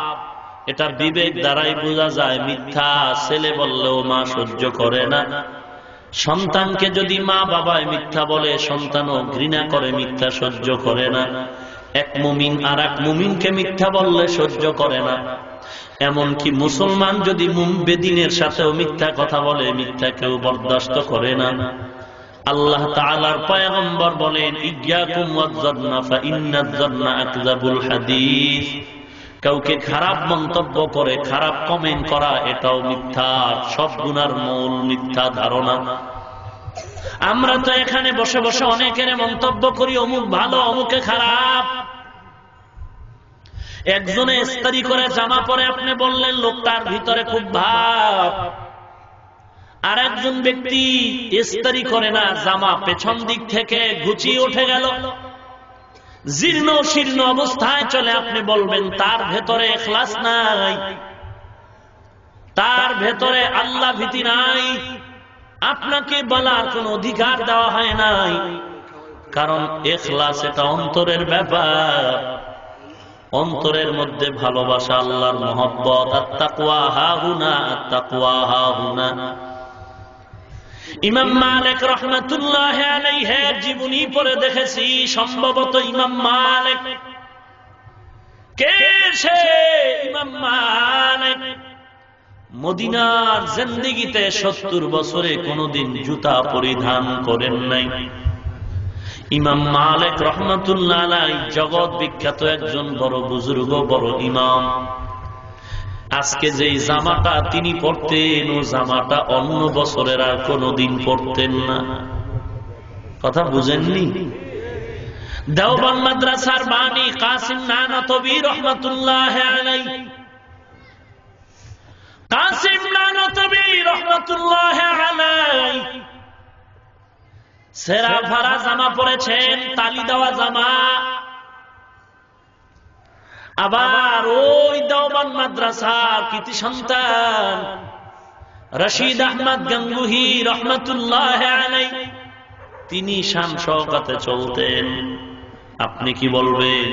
এটা বিবেক দ্বারাই বোঝা যায় মিথ্যা। ছেলে বললেও মা সহ্য করে না। সন্তানকে যদি মা বাবায় মিথ্যা বলে, সন্তানও ঘৃণা করে, মিথ্যা সহ্য করে না। এক মুমিন আর এক মুমিনকে মিথ্যা বললে সহ্য করে না। এমনকি মুসলমান যদি বেদিনের সাথেও মিথ্যা কথা বলে, মিথ্যা কেউ বরদাস্ত করে না। আল্লাহ তাআলার পয়গম্বর বলেন ইয়্যাকুম ওয়াজ-যান্না ফা ইন্নাজ-যান্না আকযাবুল হাদিস। কাউকে খারাপ মন্তব্য করে, খারাপ কমেন্ট করা, এটাও মিথ্যা। সব গুনার মূল মিথ্যা ধারণা। আমরা তো এখানে বসে বসে অনেকের মন্তব্য করি অমুক ভালো, অমুকে খারাপ। একজনে ইস্তারি করে জামা পরে আপনি বললেন লোকটার ভিতরে খুব ভাব, আর একজন ব্যক্তি ইস্তারি করে না, জামা পেছন দিক থেকে ঘুচিয়ে উঠে গেল, জীর্ণ শীর্ণ অবস্থায় চলে, আপনি বলবেন তার ভেতরে ইখলাস নাই, তার ভেতরে আল্লাহ ভীতি নাই। আপনাকে বলার কোন অধিকার দেওয়া হয় নাই, কারণ ইখলাস এটা অন্তরের ব্যাপার। অন্তরের মধ্যে ভালোবাসা, আল্লাহর মহব্বত। আত-তাকওয়া হাহুনা, আত-তাকওয়া হাহুনা। ইমাম মালিক রাহমাতুল্লাহি আলাইহি জীবনী পড়ে দেখেছি, সম্ভবত ইমাম মালিক কে সে? ইমাম মালিক মদিনার জিন্দেগিতে 70 বছরে কোনদিন জুতা পরিধান করেন নাই। ইমাম মালিক রাহমাতুল্লাহ আলাইহি জগৎ বিখ্যাত একজন বড় বুজুর্গ, বড় ইমাম। আজকে যেই জামাটা তিনি পরতেন, ও জামাটা অন্য বছরের আর কোনদিন পরতেন না। কথা বুঝেননি? দেওবন্দ মাদ্রাসার বাণী কাসিম নানতবী রাহমাতুল্লাহ আলাইহি, কাসিম নানতবী রাহমাতুল্লাহ আলাইহি সেরা ভরা জামা পরেছেন, তালি দেওয়া জামা। আবার ওই দেওবন্দ মাদ্রাসার কৃতি সন্তান রশিদ আহমদ গঙ্গুহি রহমতুল্লাহ আলাইহি, তিনি শান শওকতে চলতেন। আপনি কি বলবেন?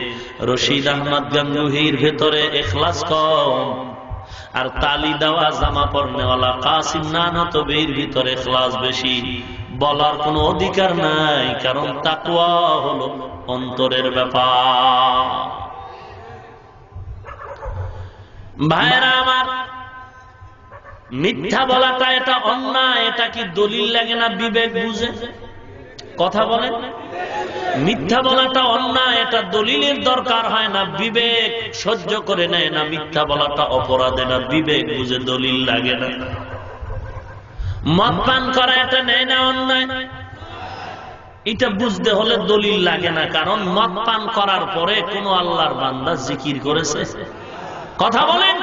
রশিদ আহমদ গঙ্গুহির ভেতরে ইখলাস কম, আর তালি দেওয়া জামা পরনেওয়ালা কাসিম নানতবীর ভিতরে ইখলাস বেশি। বলার কোনো অধিকার নাই, কারণ তাকওয়া হলো অন্তরের ব্যাপার। ভাইরা আমার, মিথ্যা বলাটা এটা অন্যায়, এটা কি দলিল লাগে না বিবেক বুঝে? কথা বলেন। মিথ্যা বলাটা অন্যায়, এটা দলিলের দরকার হয় না, বিবেক সহ্য করে নেয় না। মিথ্যা বলাটা অপরাধে না, বিবেক বুঝে দলিল লাগে না। মদ পান করা এটা নেয় না অন্যায়, এটা বুঝতে হলে দলিল লাগে না, কারণ মদ পান করার পরে কোন আল্লাহর বান্দা জিকির করেছে? কথা বলেন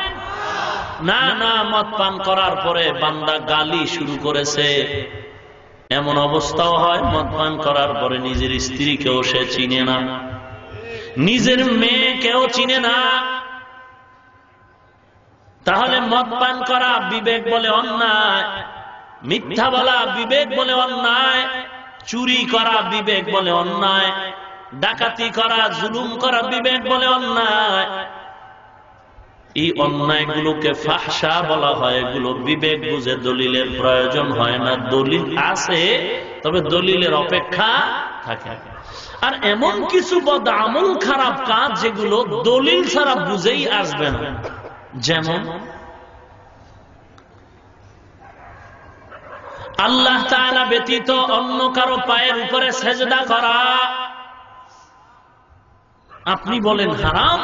না। না, মদ পান করার পরে বান্দা গালি শুরু করেছে। এমন অবস্থাও হয় মদ পান করার পরে নিজের স্ত্রীকেও সে চিনে না, নিজের মেয়েকেও চিনে না। তাহলে মদ পান করা বিবেক বলে অন্যায়, মিথ্যা বলা বিবেক বলে অন্যায়, চুরি করা বিবেক বলে অন্যায়, ডাকাতি করা জুলুম করা বিবেক বলে অন্যায়। এই অন্যায়গুলোকে ফাহশা বলা হয়। এগুলো বিবেক বুঝে দলিলের প্রয়োজন হয় না। দলিল আছে, তবে দলিলের অপেক্ষা থাকে। আর এমন কিছু বদ আমল, খারাপ কাজ যেগুলো দলিল ছাড়া বুঝেই আসবে না, যেমন আল্লাহ তাআলা ব্যতীত অন্য কারো পায়ের উপরে সেজদা করা। আপনি বলেন হারাম,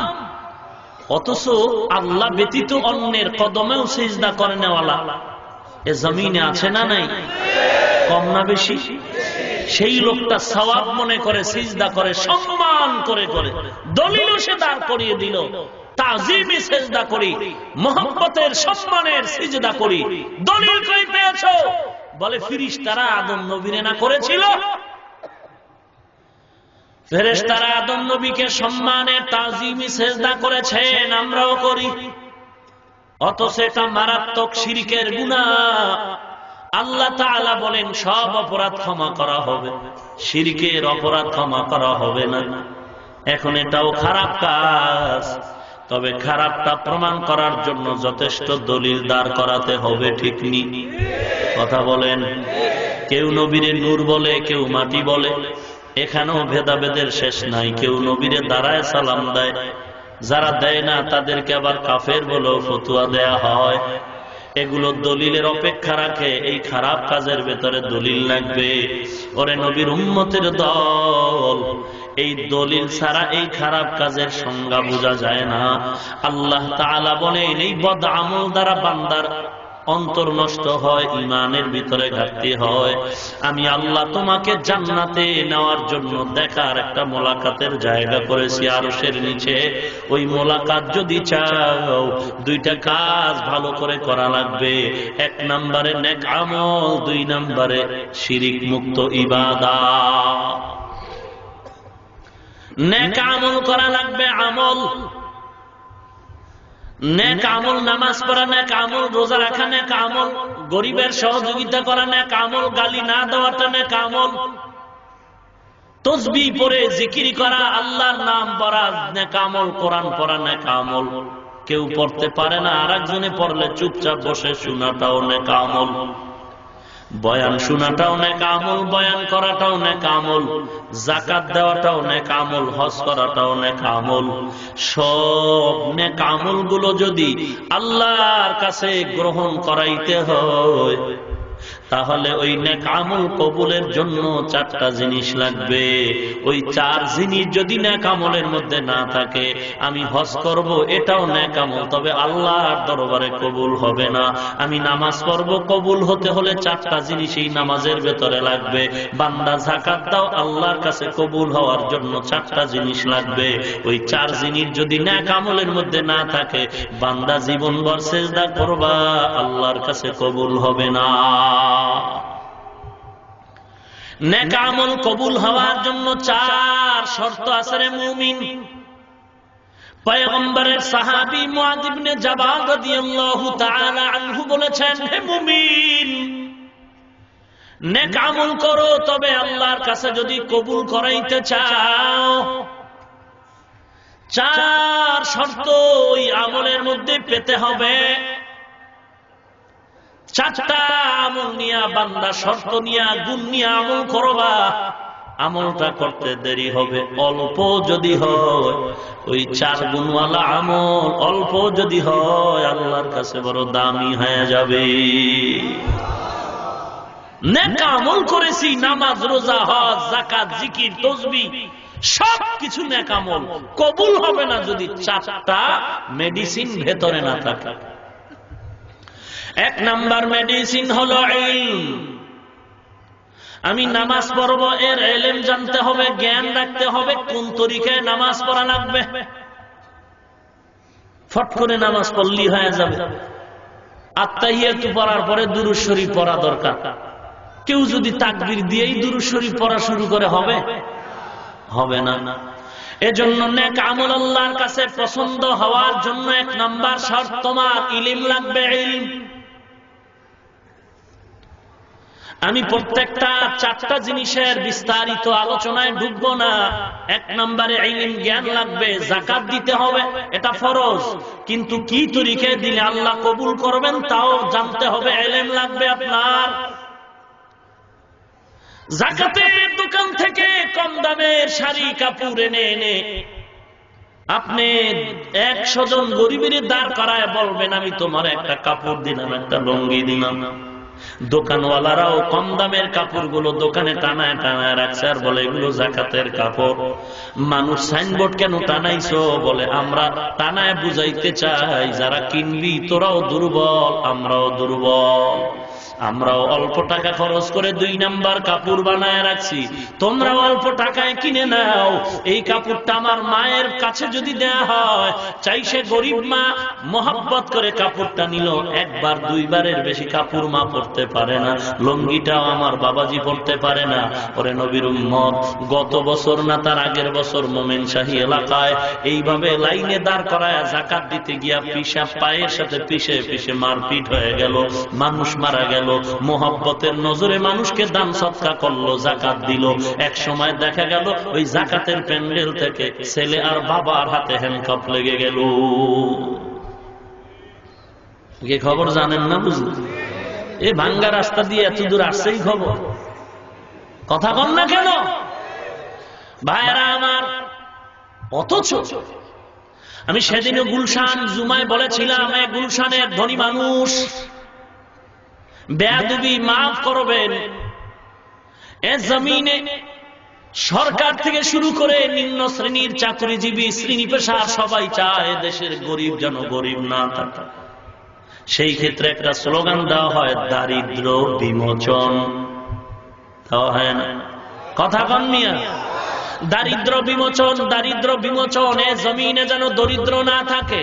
অথচ আল্লাহ ব্যতীত অন্যের কদমেও সিজদা করে নেওয়ালা এ জমিনে আছে না নাই? কম না বেশি? সেই লোকটা সওয়াব মনে করে সিজদা করে, সম্মান করে করে, দলিলও সে দাঁড় করিয়ে দিল, তাজিমি সিজদা করি, মহব্বতের সম্মানের সিজদা করি। দলিল কই পেয়েছো? বলে ফেরেশতারা আদম নবীরে না করেছিল? ফেরেশতারা আদম নবীকে সম্মানের তাজিমি সিজদা করেছেন, আমরাও করি। অথচ এটা মারাত্মক শিরকের গুনাহ। আল্লাহ তাআলা বলেন সব অপরাধ ক্ষমা করা হবে, শিরকের অপরাধ ক্ষমা করা হবে না। এখন এটাও খারাপ কাজ, তবে খারাপটা প্রমাণ করার জন্য যথেষ্ট দলিল দাঁড় করাতে হবে, ঠিক নি? কথা বলেন। কেউ নবীরে নূর বলে, কেউ মাটি বলে, এখানেও ভেদাভেদের শেষ নাই। কেউ নবীরে দাঁড়ায় সালাম দেয়, যারা দেয় না তাদেরকে আবার কাফের বলেও ফতোয়া দেয়া হয়। এগুলো দলিলের অপেক্ষা রাখে। এই খারাপ কাজের ভেতরে দলিল লাগবে। ওরে নবীর উম্মতের দল, এই দলিল ছাড়া এই খারাপ কাজের সংজ্ঞা বোঝা যায় না। আল্লাহ তাআলা বলেন এই বদ আমল দ্বারা বান্দার অন্তর নষ্ট হয়, ঈমানের ভিতরে ঘাটতি হয়। আমি আল্লাহ তোমাকে জান্নাতে নেওয়ার জন্য দেখার একটা মোলাকাতের জায়গা করেছি আরশের নিচে। ওই মোলাকাত যদি চাও, দুইটা কাজ ভালো করে করা লাগবে। এক নম্বরে নেক আমল, দুই নম্বরে শিরিক মুক্ত ইবাদত। নেক আমল করা লাগবে। আমল, নেক আমল, নামাজ পড়া নেক আমল, রোজা রাখা নেক আমল, গরিবের সহযোগিতা করা নেক আমল, গালি না দেওয়াটা নেক আমল, তাসবিহ পড়ে জিকির করা, আল্লাহর নাম পড়া নেক আমল, কোরআন পড়া নেক আমল। কেউ পড়তে পারে না, আরেকজনে পড়লে চুপচাপ বসে শোনাটাও নেক আমল। বয়ান শোনাটাও নেক আমল, বয়ান করাটাও নেক আমল, যাকাত দেওয়াটাও নেক আমল, হজ করাটাও নেক আমল। সব নেক আমলগুলো যদি আল্লাহর কাছে গ্রহণ করাইতে হয়, তাহলে ওই নেক আমল কবুলের জন্য চারটা জিনিস লাগবে। ওই চার জিনিস যদি নেক আমলের মধ্যে না থাকে, আমি হজ করব এটাও নেক আমল, তবে আল্লাহর দরবারে কবুল হবে না। আমি নামাজ পড়ব, কবুল হতে হলে চারটা জিনিস এই নামাজের ভেতরে লাগবে। বান্দা যাকাত দাও, আল্লাহর কাছে কবুল হওয়ার জন্য চারটা জিনিস লাগবে। ওই চার জিনিস যদি নেক আমলের মধ্যে না থাকে, বান্দা জীবনভর সিজদা করবা, আল্লাহর কাছে কবুল হবে না। নেক আমল কবুল হওয়ার জন্য চার শর্ত আছে রে মুমিন। পয়গম্বরের সাহাবী মুআয ইবনে জাবাল রাদিয়াল্লাহু তাআলা আনহু বলেছেন, হে মুমিন, নেক আমল করো, তবে আল্লাহর কাছে যদি কবুল করাইতে চাও, চার শর্ত ওই আমলের মধ্যে পেতে হবে। চারটা আমল নিয়া বান্দা শর্ত নিয়া গুণ নিয়া আমল করবা, আমলটা করতে দেরি হবে। অল্প যদি হয় ওই চার গুণওয়ালা আমল, অল্প যদি হয় আল্লাহর কাছে বড় দামি হয়ে যাবে। নেক আমল করেছি, নামাজ, রোজা, হজ, যাকাত, জিকির, তাসবিহ, সব কিছু নেক আমল, কবুল হবে না যদি চারটা মেডিসিন ভেতরে না থাকে। এক নাম্বার মেডিসিন হলো ইলম। আমি নামাজ পড়ব, এর ইলম জানতে হবে, জ্ঞান রাখতে হবে, কোন তরিকায় নামাজ পড়া লাগবে। ফট করে নামাজ পড়লেই হয়ে যাবে। আত্তাহিয়াতু পড়ার পরে দুরূদ শরীফ পড়া দরকার। কেউ যদি তাকবীর দিয়েই দুরূদ শরীফ পড়া শুরু করে, হবে? হবে না। এজন্য নেক আমল আল্লাহর কাছে পছন্দ হওয়ার জন্য 1 নাম্বার শর্ত তোমার ইলম লাগবে। ইলম। আমি প্রত্যেকটা 4টা জিনিসের বিস্তারিত আলোচনায় ঢুকবো না। 1 নম্বরে ইলম, জ্ঞান লাগবে। যাকাত দিতে হবে, এটা ফরজ, কিন্তু কি তরিকায় দিলে আল্লাহ কবুল করবেন তাও জানতে হবে। ইলম লাগবে আপনার। যাকাতের দোকান থেকে কম দামের শাড়ি কাপড় এনে আপনি 100 জন গরিবের দাঁড় করায় বলবেন আমি তোমার একটা কাপড় দিলাম, একটা লুঙ্গি দিলাম। দোকানওয়ালারাও কম দামের কাপড়গুলো দোকানে টানায় টানায় রাখছে আর বলে এগুলো যাকাতের কাপড়। মানুষ সাইনবোর্ড কেন টানাইছো? বলে আমরা টানায় বুঝাইতে চাই যারা কিনবি তোরাও দুর্বল, আমরাও দুর্বল। আমরাও অল্প টাকা খরচ করে 2 নাম্বার কাপড় বানায় রাখছি, তোমরাও অল্প টাকায় কিনে নাও। এই কাপড়টা আমার মায়ের কাছে যদি দেয়া হয়, চাই সে গরিব মা মোহাব্বত করে কাপড়টা নিল, 1 বার 2 বারের বেশি কাপড় মা পরতে পারে না। লুঙ্গিটাও আমার বাবাজি পরতে পারে না। ওরে নবীর উম্মত, গত বছর না তার আগের বছর মোমেনশাহী এলাকায় এইভাবে লাইনে দাঁড় করায় যাকাত দিতে গিয়া পিশাব পায়ের সাথে পিষে পিষে মারপিট হয়ে গেল, মানুষ মারা গেল। মোহাব্বতের নজরে মানুষকে দান সৎকা করলো, যাকাত দিল। এক সময় দেখা গেল ওই যাকাতের প্যান্ডেল থেকে ছেলে আর বাবার হাতে হ্যান্ডকাপ লেগে গেল। কি খবর জানেন না? বুঝলেন? এই ভাঙ্গা রাস্তা দিয়ে এত দূর আসছেই খবর। কথা কন না কেন ভাইরা আমার? অথচ আমি সেদিনও গুলশান জুমায় বলেছিলাম, গুলশানের ধনী মানুষ, বেয়াদবি মাফ করবেন, এ জমিনে সরকার থেকে শুরু করে নিম্ন শ্রেণীর চাকরিজীবী শ্রেণী পেশার সবাই চায় দেশের গরিব যেন গরিব না থাকে। সেই ক্ষেত্রে একটা স্লোগান দেওয়া হয়, দারিদ্র বিমোচন। দেওয়া হয় না? কথা কন মিয়া। দারিদ্র বিমোচন, দারিদ্র বিমোচন। এ জমিনে যেন দরিদ্র না থাকে।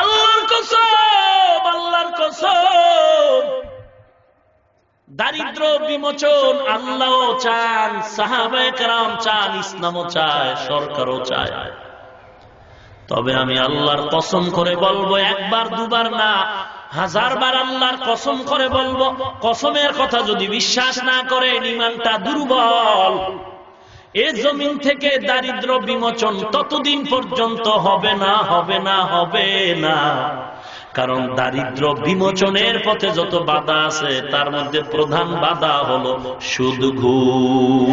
আল্লাহর কসম, আল্লাহর কসম, দারিদ্র বিমোচন আল্লাহও চান, সাহাবায়ে কেরাম চান, ইসলামও চায়, সরকারও চায়। তবে আমি আল্লাহর কসম করে বলবো, 1 বার 2 বার না, 1000 বার আল্লাহর কসম করে বলবো, কসমের কথা যদি বিশ্বাস না করেন ঈমানটা দুর্বল। এ জমিন থেকে দারিদ্র বিমোচন ততদিন পর্যন্ত হবে না, হবে না, হবে না। কারণ দারিদ্র বিমোচনের পথে যত বাধা আছে তার মধ্যে প্রধান বাধা হলো সুদ, ঘুষ,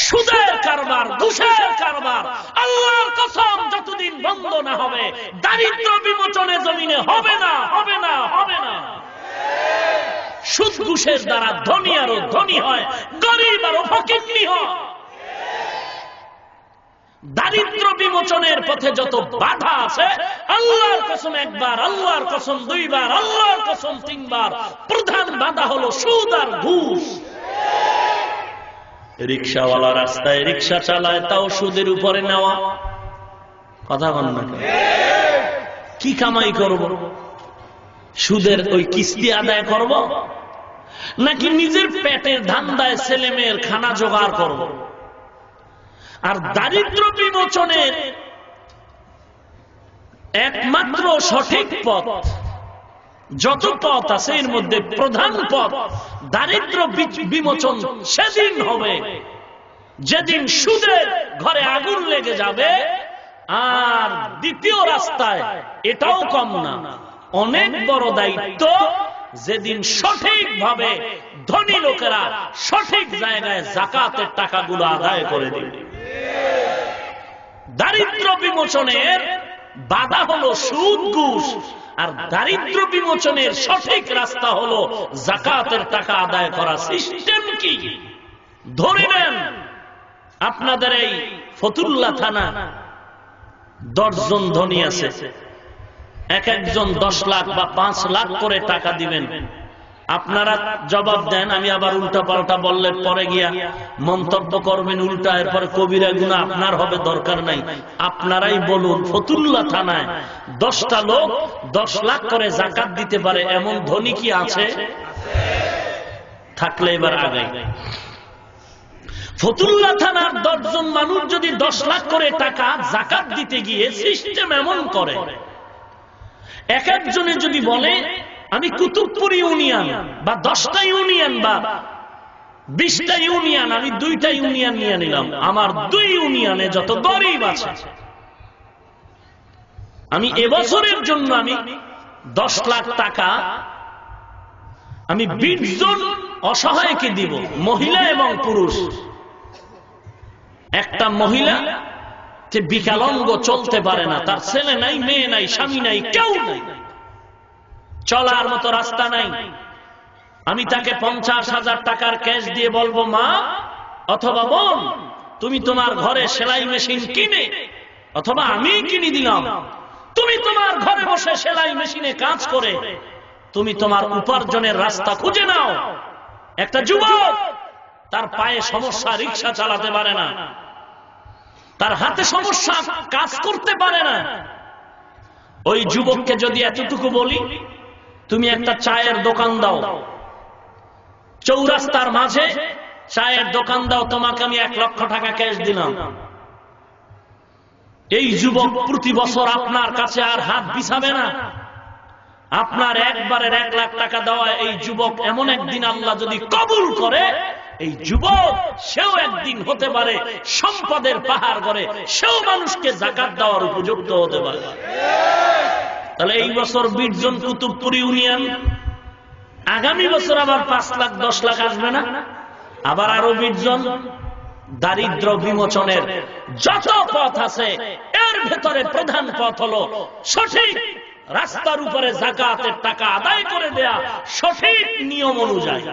সুদের কারবার, ঘুষের কারবার। আল্লাহর কসম, যতদিন বন্ধ না হবে দারিদ্র বিমোচনে জমিনে হবে না, হবে না, হবে না। সুদ ঘুষের দ্বারা ধনী আরো ধনী হয়, গরিব আরো ফকিন্নি হয়। দারিদ্র বিমোচনের পথে যত বাধা আছে, আল্লাহর কসম 1 বার, আল্লাহর কসম 2 বার, আল্লাহর কসম 3 বার, প্রধান বাধা হলো সুদ আর ঘুষ। রিকশাওয়ালা রাস্তায় রিকশা চালায়, তাও সুদের উপরে নেওয়া। কথা বল না, কি কামাই করব? সুদের ওই কিস্তি আদায় করব, নাকি নিজের পেটের ধান্দায় ছেলে মেয়ের খানা জোগাড় করব? আর দারিদ্র বিমোচনের একমাত্র সঠিক পথ, যত পথ আছে এর মধ্যে প্রধান পথ দারিদ্র বিমোচন সেদিন হবে যেদিন সুদের ঘরে আগুন লেগে যাবে। আর দ্বিতীয় রাস্তায়, এটাও কম না, অনেক বড় দায়িত্ব, যেদিন সঠিকভাবে ধনী লোকেরা সঠিক জায়গায় যাকাতের টাকাগুলো আদায় করে দিবে। দারিদ্র বিমোচনের বাধা হলো সুদ, ঘুষ, আর দারিদ্র বিমোচনের সঠিক রাস্তা হলো যাকাতের টাকা আদায় করা। সিস্টেম কি? ধরে নেন আপনাদের এই ফতুল্লা থানা 10 জন ধনী আছে, এক একজন 10 লাখ বা 5 লাখ করে টাকা দিবেন। আপনারা জবাব দেন, আমি আবার উল্টা পাল্টা বললে পরে গিয়া মন্তব্য করবেন উল্টা, এরপরে কবিরা গুনাহ আপনার হবে, দরকার নাই। আপনারাই বলুন, ফতুল্লা থানায় 10টা লোক 10 লাখ করে যাকাত দিতে পারে এমন ধনী কি আছে? থাকলে এবার আগাই। ফতুল্লা থানার 10 জন মানুষ যদি 10 লাখ করে টাকা যাকাত দিতে গিয়ে সিস্টেম এমন করে, এক একজনে যদি বলে আমি কুতুবপুর ইউনিয়ন বা 10টা ইউনিয়ন বা 20টা ইউনিয়ন, আমি 2টা ইউনিয়ন নিয়ে নিলাম, আমার 2 ইউনিয়নে যত গরিব আছে আমি এবছরের জন্য আমি 10 লাখ টাকা আমি 20 জন অসহায়কে দিব, মহিলা এবং পুরুষ। একটা মহিলা যে বিকলাঙ্গ, চলতে পারে না, তার ছেলে নাই, মেয়ে নাই, স্বামী নাই, কেউ নাই, চলার মতো রাস্তা নাই, আমি তাকে 50,000 টাকার ক্যাশ দিয়ে বলবো, মা অথবা বোন, তুমি তোমার ঘরে সেলাই মেশিন কিনে, অথবা আমি কিনে দিলাম, তুমি তোমার ঘরে বসে সেলাই মেশিনে কাজ করে তুমি তোমার উপার্জনের রাস্তা খুঁজে নাও। একটা যুবক, তার পায়ে সমস্যা, রিক্সা চালাতে পারে না, তার হাতে সমস্যা, কাজ করতে পারে না, ওই যুবককে যদি এতটুকু বলি তুমি একটা চায়ের দোকান দাও, চৌরাস্তার মাঝে চায়ের দোকান দাও, তোমাকে আমি 1 লক্ষ টাকা ক্যাশ দিলাম, এই যুবক প্রতি বছর আপনার কাছে আর হাত বিছাবে না। আপনার একবারের 1 লাখ টাকা দেওয়া এই যুবক এমন একদিন আল্লাহ যদি কবুল করে, এই যুবক সেও একদিন হতে পারে সম্পদের পাহাড় করে, সেও মানুষকে যাকাত দেওয়ার উপযুক্ত হতে পারে। তাহলে এই বছর 20 জন কুতুবপুর ইউনিয়ন, আগামী বছর আবার 5 লাখ 10 লাখ আসবে না, আবার আরো 20 জন। দারিদ্র বিমোচনের যত পথ আছে এর ভেতরে প্রধান পথ হলো সঠিক রাস্তার উপরে যাকাতের টাকা আদায় করে দেয়া, সঠিক নিয়ম অনুযায়ী,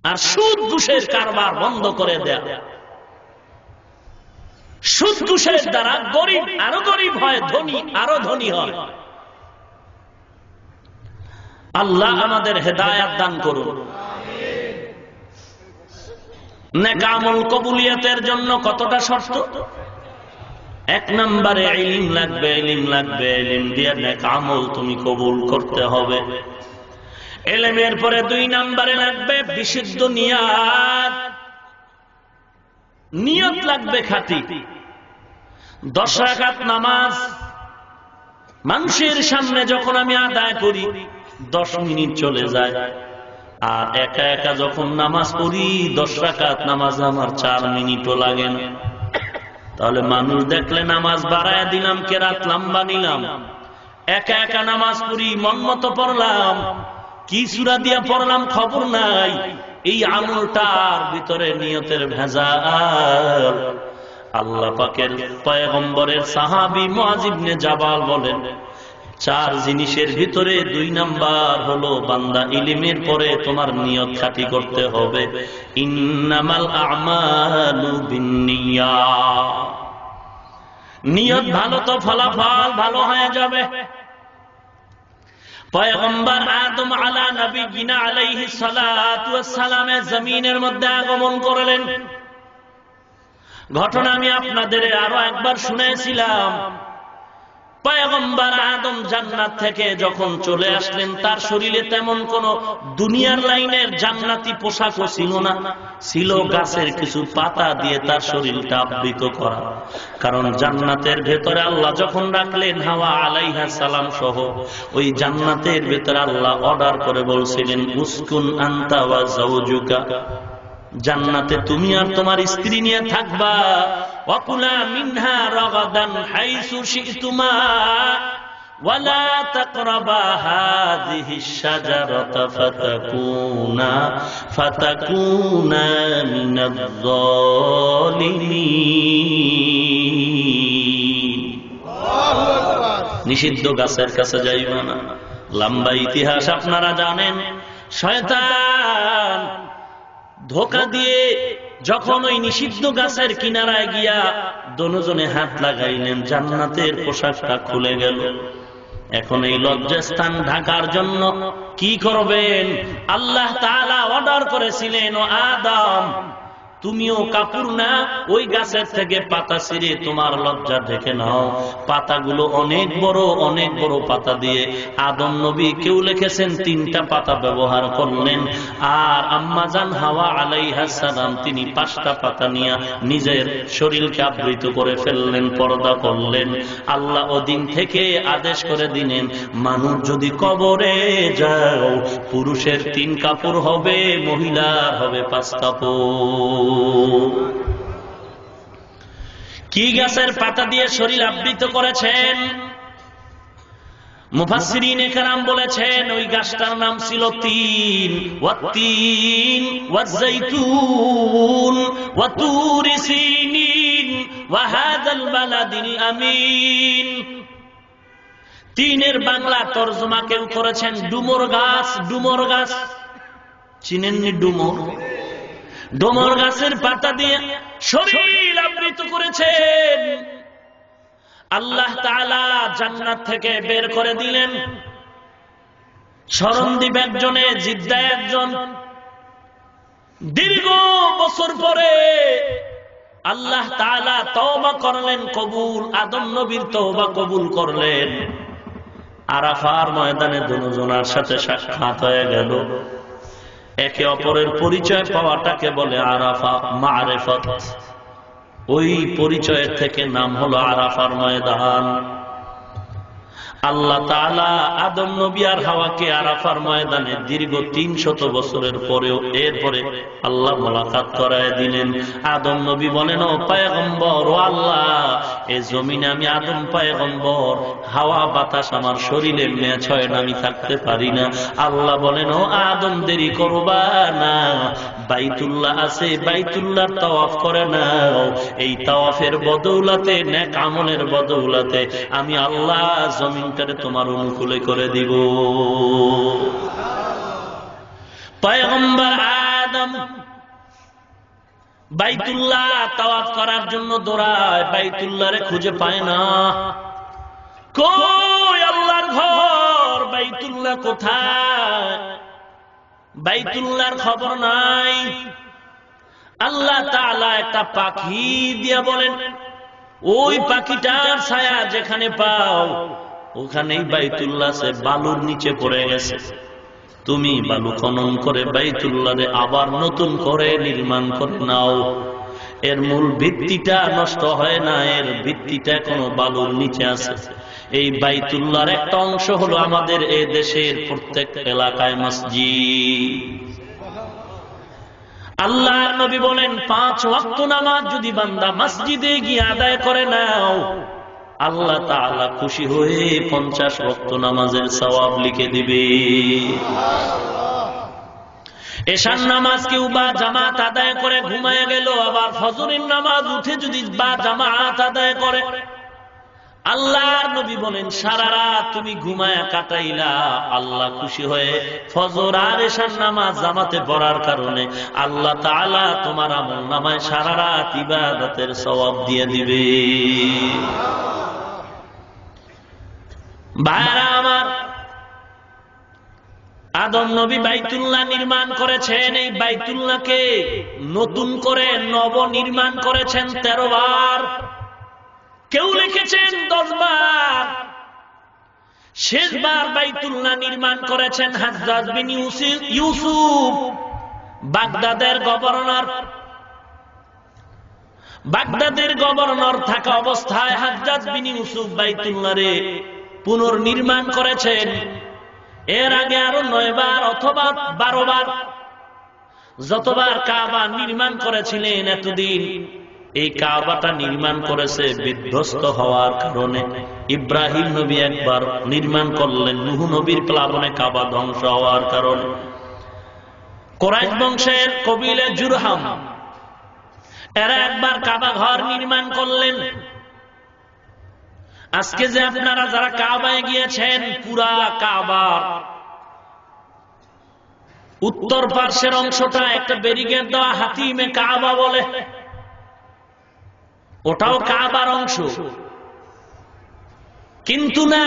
আর সুদ ঘুষের কারবার বন্ধ করে দেয়া। সুদ ঘুষের দ্বারা গরিব আরো গরিব হয়, ধনী আরো ধনী হয়। আল্লাহ আমাদের হেদায়েত দান করুন। নেক আমল কবুলিয়তের জন্য কতটা শর্ত? 1 নম্বরে ইলম লাগবে, ইলম লাগবে, ইলম দিয়ে নেক আমল তুমি কবুল করতে হবে। ইলমের পরে 2 নম্বরে লাগবে বিশুদ্ধ নিয়ত, নিয়ত লাগবে খাঁটি। 10 রাকাত নামাজ মানুষের সামনে যখন আমি আদায় করি 10 মিনিট চলে যায়, আর একা একা যখন নামাজ পড়ি 10 রাকাত নামাজ আমার 4 মিনিটও লাগে না। তাহলে মানুষ দেখলে নামাজ বাড়ায় দিলাম, কেরাত লম্বা নিলাম, একা একা নামাজ পড়ি, মন মতো পড়লাম, কি সূরা দিয়া পড়লাম খবর নাই, এই আমলটার ভিতরে নিয়তের ভেজাল। আল্লাহ পাকের পয়গম্বরের সাহাবী মুআয ইবনে জাবাল বলেন, 4 জিনিসের ভিতরে 2 নাম্বার হলো বান্দা ইলমের পরে তোমার নিয়ত খাঁটি করতে হবে। ইন্নামাল আমালু বিন্নিয়াত, নিয়ত ভালো তো ফলাফল ভালো হয়ে যাবে। পয়গম্বর আদম আলা নবিয়িনা আলাইহিস সালাতু ওয়াস সালামে জমিনের মধ্যে আগমন করলেন। ঘটনা আমি আপনাদের আরো একবার শুনেছিলাম। পয়গম্বর আদম জান্নাত থেকে যখন চলে আসলেন, তার শরীরে তেমন কোন দুনিয়ার লাইনের জান্নাতি পোশাকও ছিল না, ছিল গাছের কিছু পাতা দিয়ে তার শরীরটা আবৃত করা। কারণ জান্নাতের ভেতরে আল্লাহ যখন রাখলেন হাওয়া আলাইহিস সালাম সহ, ওই জান্নাতের ভেতরে আল্লাহ অর্ডার করে বলছিলেন, উসকুন আনতা ওয়া যাওজুকা, জান্নাতে তুমি আর তোমার স্ত্রী নিয়ে থাকবা। ওয়াকুলা মিনহা রাগাদান হাইসু শি'তুমা ওয়ালা তাকরাবা হাযিহিশ শাজারাতা ফাতাকুনা মিনাজ যালিমিন। আল্লাহু আকবার। নিষিদ্ধ গাছের কাছে যাইবা না। লম্বা ইতিহাস আপনারা জানেন। শয়তান ধোঁকা দিয়ে যখন ওই নিষিদ্ধ গাছের কিনারায় গিয়া দুজনে হাত লাগাইলেন, জান্নাতের পোশাকটা খুলে গেল। এখন এই লজ্জাস্থান ঢাকার জন্য কি করবেন? আল্লাহ তাআলা অর্ডার করেছিলেন, ও আদম তুমিও কাপুর না, ওই গাছের থেকে পাতা ছিঁড়ে তোমার লজ্জা ঢেকে নাও। পাতাগুলো অনেক বড় পাতা দিয়ে আদম নবী কেউ লিখেছেন 3টা পাতা ব্যবহার করলেন, আর আম্মাজান হাওয়া আলাইহিস সালাম তিনি 5টা পাতা নিয়ে নিজের শরীরকে আবৃত করে ফেললেন, পর্দা করলেন। আল্লাহ ওদিন থেকে আদেশ করে দিলেন, মানুষ যদি কবরে যাও পুরুষের 3 কাপড় হবে, মহিলার হবে 5 কাপড়। কি গাছের পাতা দিয়ে শরীর আবৃত করেছেন? মুফাসসিরিনে কেরাম বলেছেন ওই গাছটার নাম ছিল তিন, ওয়াত্তিন ওয়াজ্জাইতুন ওয়াতুরি সিনিন ওয়া হাযাল বালাদিল আমিন। তিনের বাংলা তরজমা কেউ করেছেন ডুমর গাছ। ডুমর গাছ চিনেননি? ডুমর গাছের পাতা দিয়ে শরীর আবৃত করেছেন। আল্লাহ তাআলা জান্নাত থেকে বের করে দিলেন। শরণদ্বীপ একজনে, জিদ্দায় একজন। দীর্ঘ বছর পরে আল্লাহ তাআলা তওবা করলেন, কবুল, আদম নবীর তওবা কবুল করলেন। আরাফার ময়দানে দুজনের সাথে সাক্ষাৎ হয়ে গেল। একে অপরের পরিচয় পাওয়াটাকে বলে আরাফা, মারিফাত। ওই পরিচয়ের থেকে নাম হলো আরাফার ময়দান। আল্লাহ তাআলা আদম নবী আর হাওয়াকে আরাফার ময়দানে দীর্ঘ 300 বছরের পরেও এরপরে আল্লাহ মোলাকাত করায় দিলেন। আদম নবী বলেন, ও পয়গম্বর, ও আল্লাহ, এই জমিনে আমি আদম পয়গম্বর, হাওয়া বাতাস আমার শরীরে ম্যাচ হয় না, আমি থাকতে পারি না। আল্লাহ বলেন, ও আদম, দেরি করবা না, বাইতুল্লাহ আছে, বাইতুল্লাহর তাওয়াফ করে নাও। এই তাওয়াফের বদৌলতে, নেক আমলের বদৌলতে আমি আল্লাহ জমিনটারে তোমার অনুকূলে করে দিব। পয়গম্বর আদম বাইতুল্লাহ তাওয়াফ করার জন্য দৌড়ায়, বাইতুল্লাহরে খুঁজে পায় না। কই আল্লাহর ঘর, বাইতুল্লাহ কোথায়? বাইতুল্লাহর খবর নাই। আল্লাহ তাআলা একটা পাখি দিয়া বলেন, ওই পাখিটার ছায়া যেখানে পাও ওখানেই বাইতুল্লাহ সে বালুর নিচে পড়ে গেছে। তুমি বালু খনন করে বাইতুল্লাহরে আবার নতুন করে নির্মাণ করে নাও। এর মূল ভিত্তিটা নষ্ট হয় না, এর ভিত্তিটা এখনো বালুর নিচে আছে। এই বাইতুল্লাহর একটা অংশ হলো আমাদের এই দেশের প্রত্যেক এলাকায় মসজিদ। আল্লাহর নবী বলেন, 5 ওয়াক্ত নামাজ যদি বান্দা মসজিদে গিয়ে আদায় করে নাও, আল্লাহ তাআলা খুশি হয়ে 50 ওয়াক্ত নামাজের সওয়াব লিখে দিবে। এশার নামাজ কেউ বা জামাত আদায় করে ঘুমায় গেল, আবার ফজরের নামাজ উঠে যদি বা জামাত আদায় করে, আল্লাহর নবী বলেন, সারা রাত তুমি ঘুমায়া কাটাইলা, আল্লাহ খুশি হয়ে ফজর আর এশার নামাজ জামাতে পড়ার কারণে আল্লাহ তাআলা তোমার আমলনামায় সারা রাত ইবাদতের সওয়াব দিয়ে দিবে। ভাইরা আমার, আদম নবী বাইতুল্লাহ নির্মাণ করেছেন। এই বাইতুল্লাহকে নতুন করে নব নির্মাণ করেছেন 13 বার। কেউ লিখেছেন 10 বার। শেষবার বাইতুল্লাহ নির্মাণ করেছেন হাজ্জাজ বিন ইউসুফ, বাগদাদের গভর্নর। বাগদাদের গভর্নর থাকা অবস্থায় হাজ্জাজ বিন ইউসুফ বাইতুল্লাহরে পুনর্নির্মাণ করেছেন। এর আগে আরো 9 বার অথবা 12 বার, যতবার কাবা নির্মাণ করেছিলেন এতদিন এই কাবাটা নির্মাণ করেছে বিধ্বস্ত হওয়ার কারণে। ইব্রাহিম নবী একবার নির্মাণ করলেন, নূহ নবীর প্লাবনে কাবা ধ্বংস হওয়ার কারণে। কুরাইশ বংশের কবিলে জুরহাম এরা একবার কাবা ঘর নির্মাণ করলেন। আজকে যে আপনারা যারা কাবায় গিয়েছেন, পুরা কাবার উত্তর পার্শ্বের অংশটা একটা ব্যারিকেড দেওয়া হাতিমে কাবা বলে, ওটাও কাবার অংশ। কিন্তু না,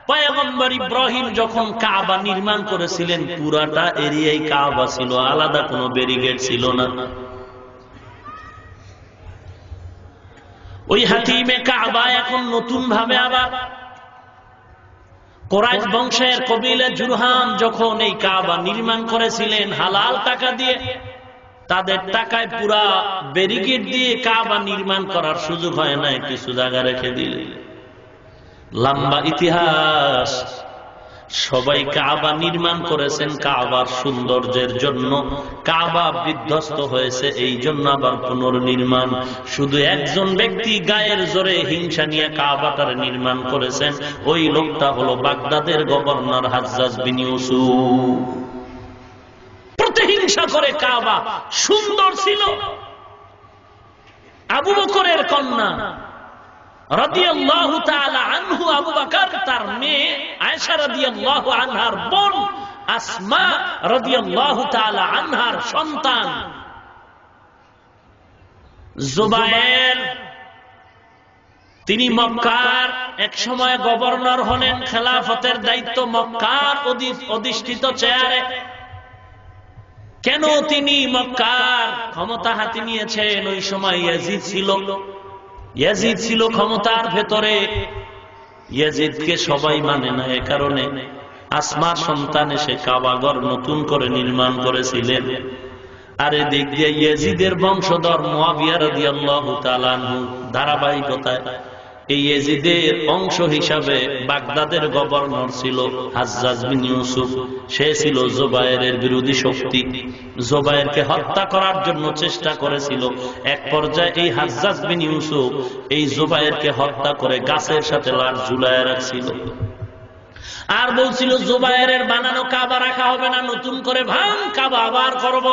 পয়গম্বর ইব্রাহিম যখন কাবা নির্মাণ করেছিলেন পুরাটা এরিয়ায় কাবা ছিল, আলাদা কোনো ব্যারিকেড ছিল না। ওই হাতিমে কাবা এখন নতুন ভাবে আবার কুরাইশ বংশের কবিলে জুরহাম যখন এই কাবা নির্মাণ করেছিলেন হালাল টাকা দিয়ে, তাদের টাকায় পুরা ব্যারিকেড দিয়ে কাবা নির্মাণ করার সুযোগ হয় না, কিছু জায়গা রেখে দিলে। লম্বা ইতিহাস। সবাই কাবা নির্মাণ করেছেন কাবার সৌন্দর্যের জন্য, কাবা বিধ্বস্ত হয়েছে এই জন্য আবার পুনর্নির্মাণ। শুধু একজন ব্যক্তি গায়ের জোরে হিংসা নিয়ে কাবাটার নির্মাণ করেছেন, ওই লোকটা হলো বাগদাদের গভর্নর হাজ্জাজ বিন ইউসুফ। প্রতিহিংসা করে কাবা সুন্দর ছিল। আবু বকরের কন্যা রাদিয়াল্লাহু তাআলা আনহু, আবু বকর তার মেয়ে আয়েশা রাদিয়াল্লাহু আনহার বোন আসমা রাদিয়াল্লাহু তাআলা আনহার সন্তান জুবায়ের, তিনি মক্কার এক সময় গভর্নর হলেন, খেলাফতের দায়িত্ব মক্কার অধিষ্ঠিত চেয়ারে। কেন তিনি মক্কার ক্ষমতা হাতে নিয়েছেন? ওই সময় ইয়াজিদ ছিল ক্ষমতার ভেতরে। ইয়াজিদকে সবাই মানে না, এ কারণে আসমার সন্তান এসে কাবাঘর নতুন করে নির্মাণ করেছিলেন। আর এদিক দিয়ে ইয়াজিদের বংশধর মুআবিয়া রাদিয়াল্লাহু তাআলা আনহু ধারাবাহিকতায় এই ইয়াজিদের অংশ হিসাবে বাগদাদের গভর্নর ছিল হাজ্জাজ বিন ইউসুফ। সে ছিল জুবায়েরের বিরোধী শক্তি, জুবায়েরকে হত্যা করার জন্য চেষ্টা করেছিল। এক পর্যায়ে এই হাজ্জাজ বিন ইউসুফ এই জুবায়েরকে হত্যা করে গাছের সাথে লাশ ঝুলায় রাখছিল, আর বলছিল জুবায়েরের বানানো কাবা রাখা হবে না, নতুন করে ভাঙ, কাবা আবার করব।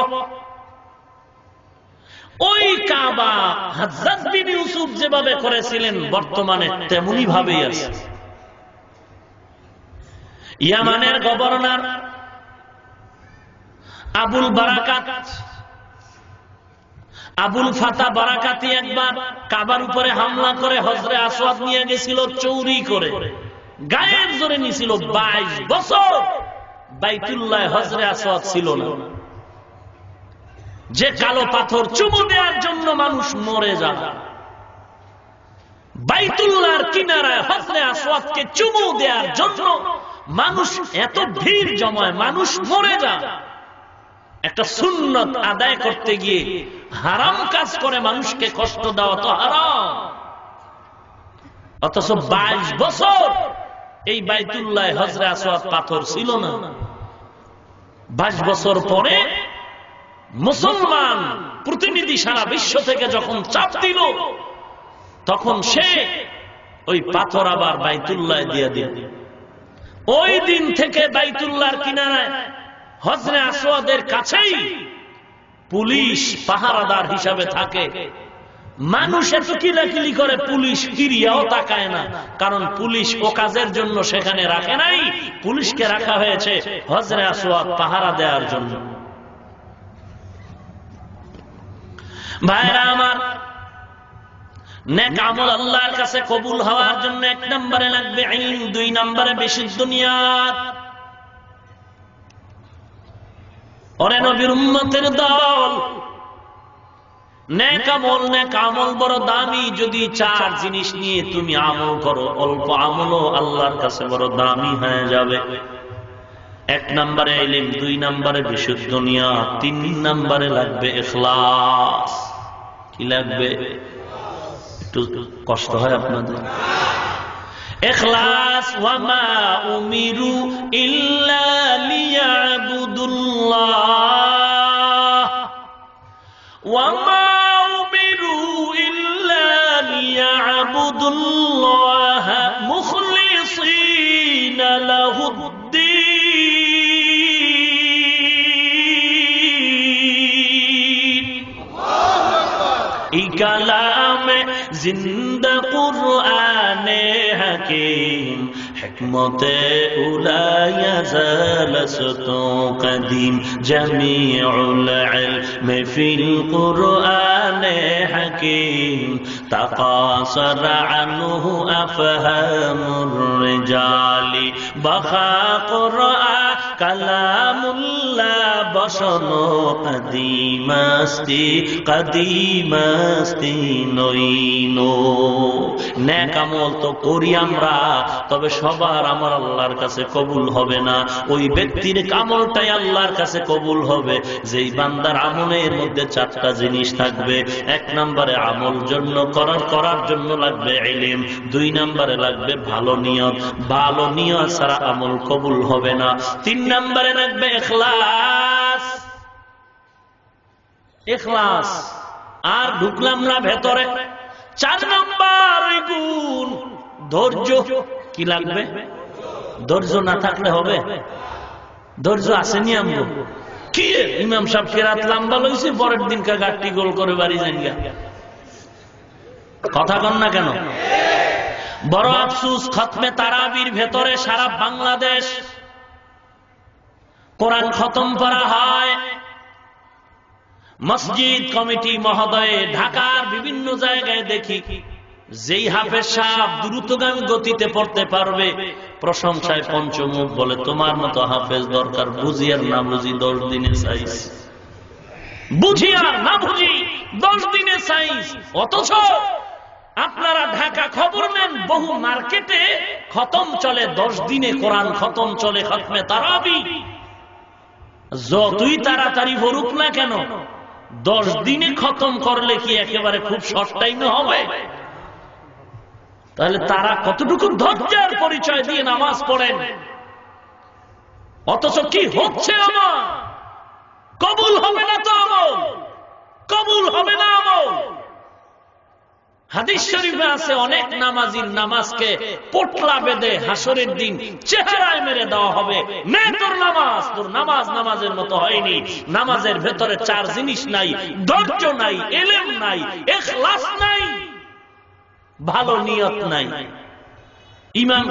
ওই কাবা হাজ্জাজ বিন ইউসুফ যেভাবে করেছিলেন বর্তমানে তেমনি ভাবেই আছে। ইয়ামানের গভর্নর আবুল বারাকাত, আবুল ফাতা বারাকাতি একবার কাবার উপরে হামলা করে হজরে আসওয়াদ নিয়ে গেছিল চৌরি করে, গায়ের জোরে নিছিল। 22 বছর বাইতুল্লাহ হজরে আসওয়াদ ছিল না। যে কালো পাথর চুমু দেওয়ার জন্য মানুষ মরে যায়, বাইতুল্লাহর কিনারায় হজরে আসওয়াদকে চুমু দেওয়ার জন্য মানুষ এত ভিড় জমায়, মানুষ মরে যায়। একটা সুন্নত আদায় করতে গিয়ে হারাম কাজ করে মানুষকে কষ্ট দেওয়া তো হারাম। অথচ 22 বছর এই বাইতুল্লাহ হজরে আসওয়াদ পাথর ছিল না। 22 বছর পরে মুসলমান প্রতিনিধি সারা বিশ্ব থেকে যখন চাপ দিল, তখন সে ওই পাথর আবার বাইতুল্লাহ দিয়ে দিল। ওই দিন থেকে বাইতুল্লাহর কিনারায় হজরে আসওয়াদের কাছেই পুলিশ পাহারাদার হিসাবে থাকে। মানুষ এত কিলাকিলি করে, পুলিশ ফিরিয়াও তাকায় না, কারণ পুলিশ ও কাজের জন্য সেখানে রাখে নাই, পুলিশকে রাখা হয়েছে হজরে আসওয়াদ পাহারা দেওয়ার জন্য। ভাইরা আমার, নেক আমল আল্লাহর কাছে কবুল হওয়ার জন্য 1 নম্বরে লাগবে ইলম, 2 নম্বরে বিশুদ্ধ নিয়ত। ওরে নবীর উম্মতের দল, নেক আমল বড় দামি। যদি 4 জিনিস নিয়ে তুমি আমল করো, অল্প আমলও আল্লাহর কাছে বড় দামি হয়ে যাবে। 1 নম্বরে ইলম, 2 নম্বরে বিশুদ্ধ নিয়ত, 3 নম্বরে লাগবে ইখলাস। কি লাগবে? একটু কষ্ট হয় আপনাদের। ইখলাস। ওয়ামা উমিরু ইল্লা লিয়াবুদুল্লাহ, ওয়ামা উমিরু ইল্লা লিয়াবুদুল্লাহ মুখলিসিনা লাহুদ্দীন। এই কালামে জিন্দা কুরআনে হাকিম, হিকমতে উলায়া জালাসতু কদিম, জামিউল ইলম ফিল কুরআনে হাকিম, তাকাসার আনহু আফহামুর রিজালি, বাখা কুরআন কালামুল্লাহ বসনো কাদিমাস্তি নইনো। নেক আমল তো করি আমরা, তবে সবার আমার আল্লাহর কাছে কবুল হবে না। ওই ব্যক্তির আমলটাই আল্লাহর কাছে কবুল হবে যেই বান্দার আমলের মধ্যে চারটা জিনিস থাকবে। এক নম্বরে আমল করার জন্য লাগবে ইলম, দুই নম্বরে লাগবে ভালো নিয়ত, ভালো নিয়ত ছাড়া আমল কবুল হবে না। তিন নম্বরে লাগবে ইখলাস, ইখলাস। আর ঢুকলাম না ভেতরে। চার নম্বর গুণ ধৈর্য। কি লাগবে? ধৈর্য না থাকলে হবে? ধৈর্য আসেনি আমগো। কি ইমাম সাহেব কেরাত লম্বা লইছে, পরের দিন গাড়ি গোল করে বাড়ি যান গা। কথা কন না কেন? বড় আফসুস, খতমে তারাবির ভেতরে সারা বাংলাদেশ কোরআন খতম করা হয়। মসজিদ কমিটি মহোদয় ঢাকার বিভিন্ন জায়গায় দেখি যেই হাফেজ সাহেব দ্রুতগামী গতিতে পড়তে পারবে, প্রশংসায় পঞ্চমুখ বলে তোমার মতো হাফেজ দরকার। বুঝি আর না বুঝি 10 দিনে সাইজ, বুঝি আর না বুঝি 10 দিনে সাইজ। অথচ আপনারা ঢাকা খবর নেন, বহু মার্কেটে খতম চলে 10 দিনে, কোরআন খতম চলে, খতমে তারাবি। যতই তাড়াতাড়ি পড়ুক না কেন, 10 দিনে খতম করলে কি একেবারে খুব শর্ট টাইমে হবে? তাহলে তারা কতটুকু ধৈর্যের পরিচয় দিয়ে নামাজ পড়েন, অথচ কি হচ্ছে আমার? কবুল হবে না তো আমল, কবুল হবে না আমল। হাদিস শরীফে আছে অনেক নামাজির নামাজকে পোটলা বেঁধে হাসরের দিন চেহারায় মেরে দেওয়া হবে। নে তোর নামাজ, তোর নামাজ নামাজের মতো হয়নি। নামাজের ভেতরে 4 জিনিস নাই, ধৈর্য নাই, ইলম নাই, ইখলাস নাই, ভালো নিয়ত নাই। ইমাম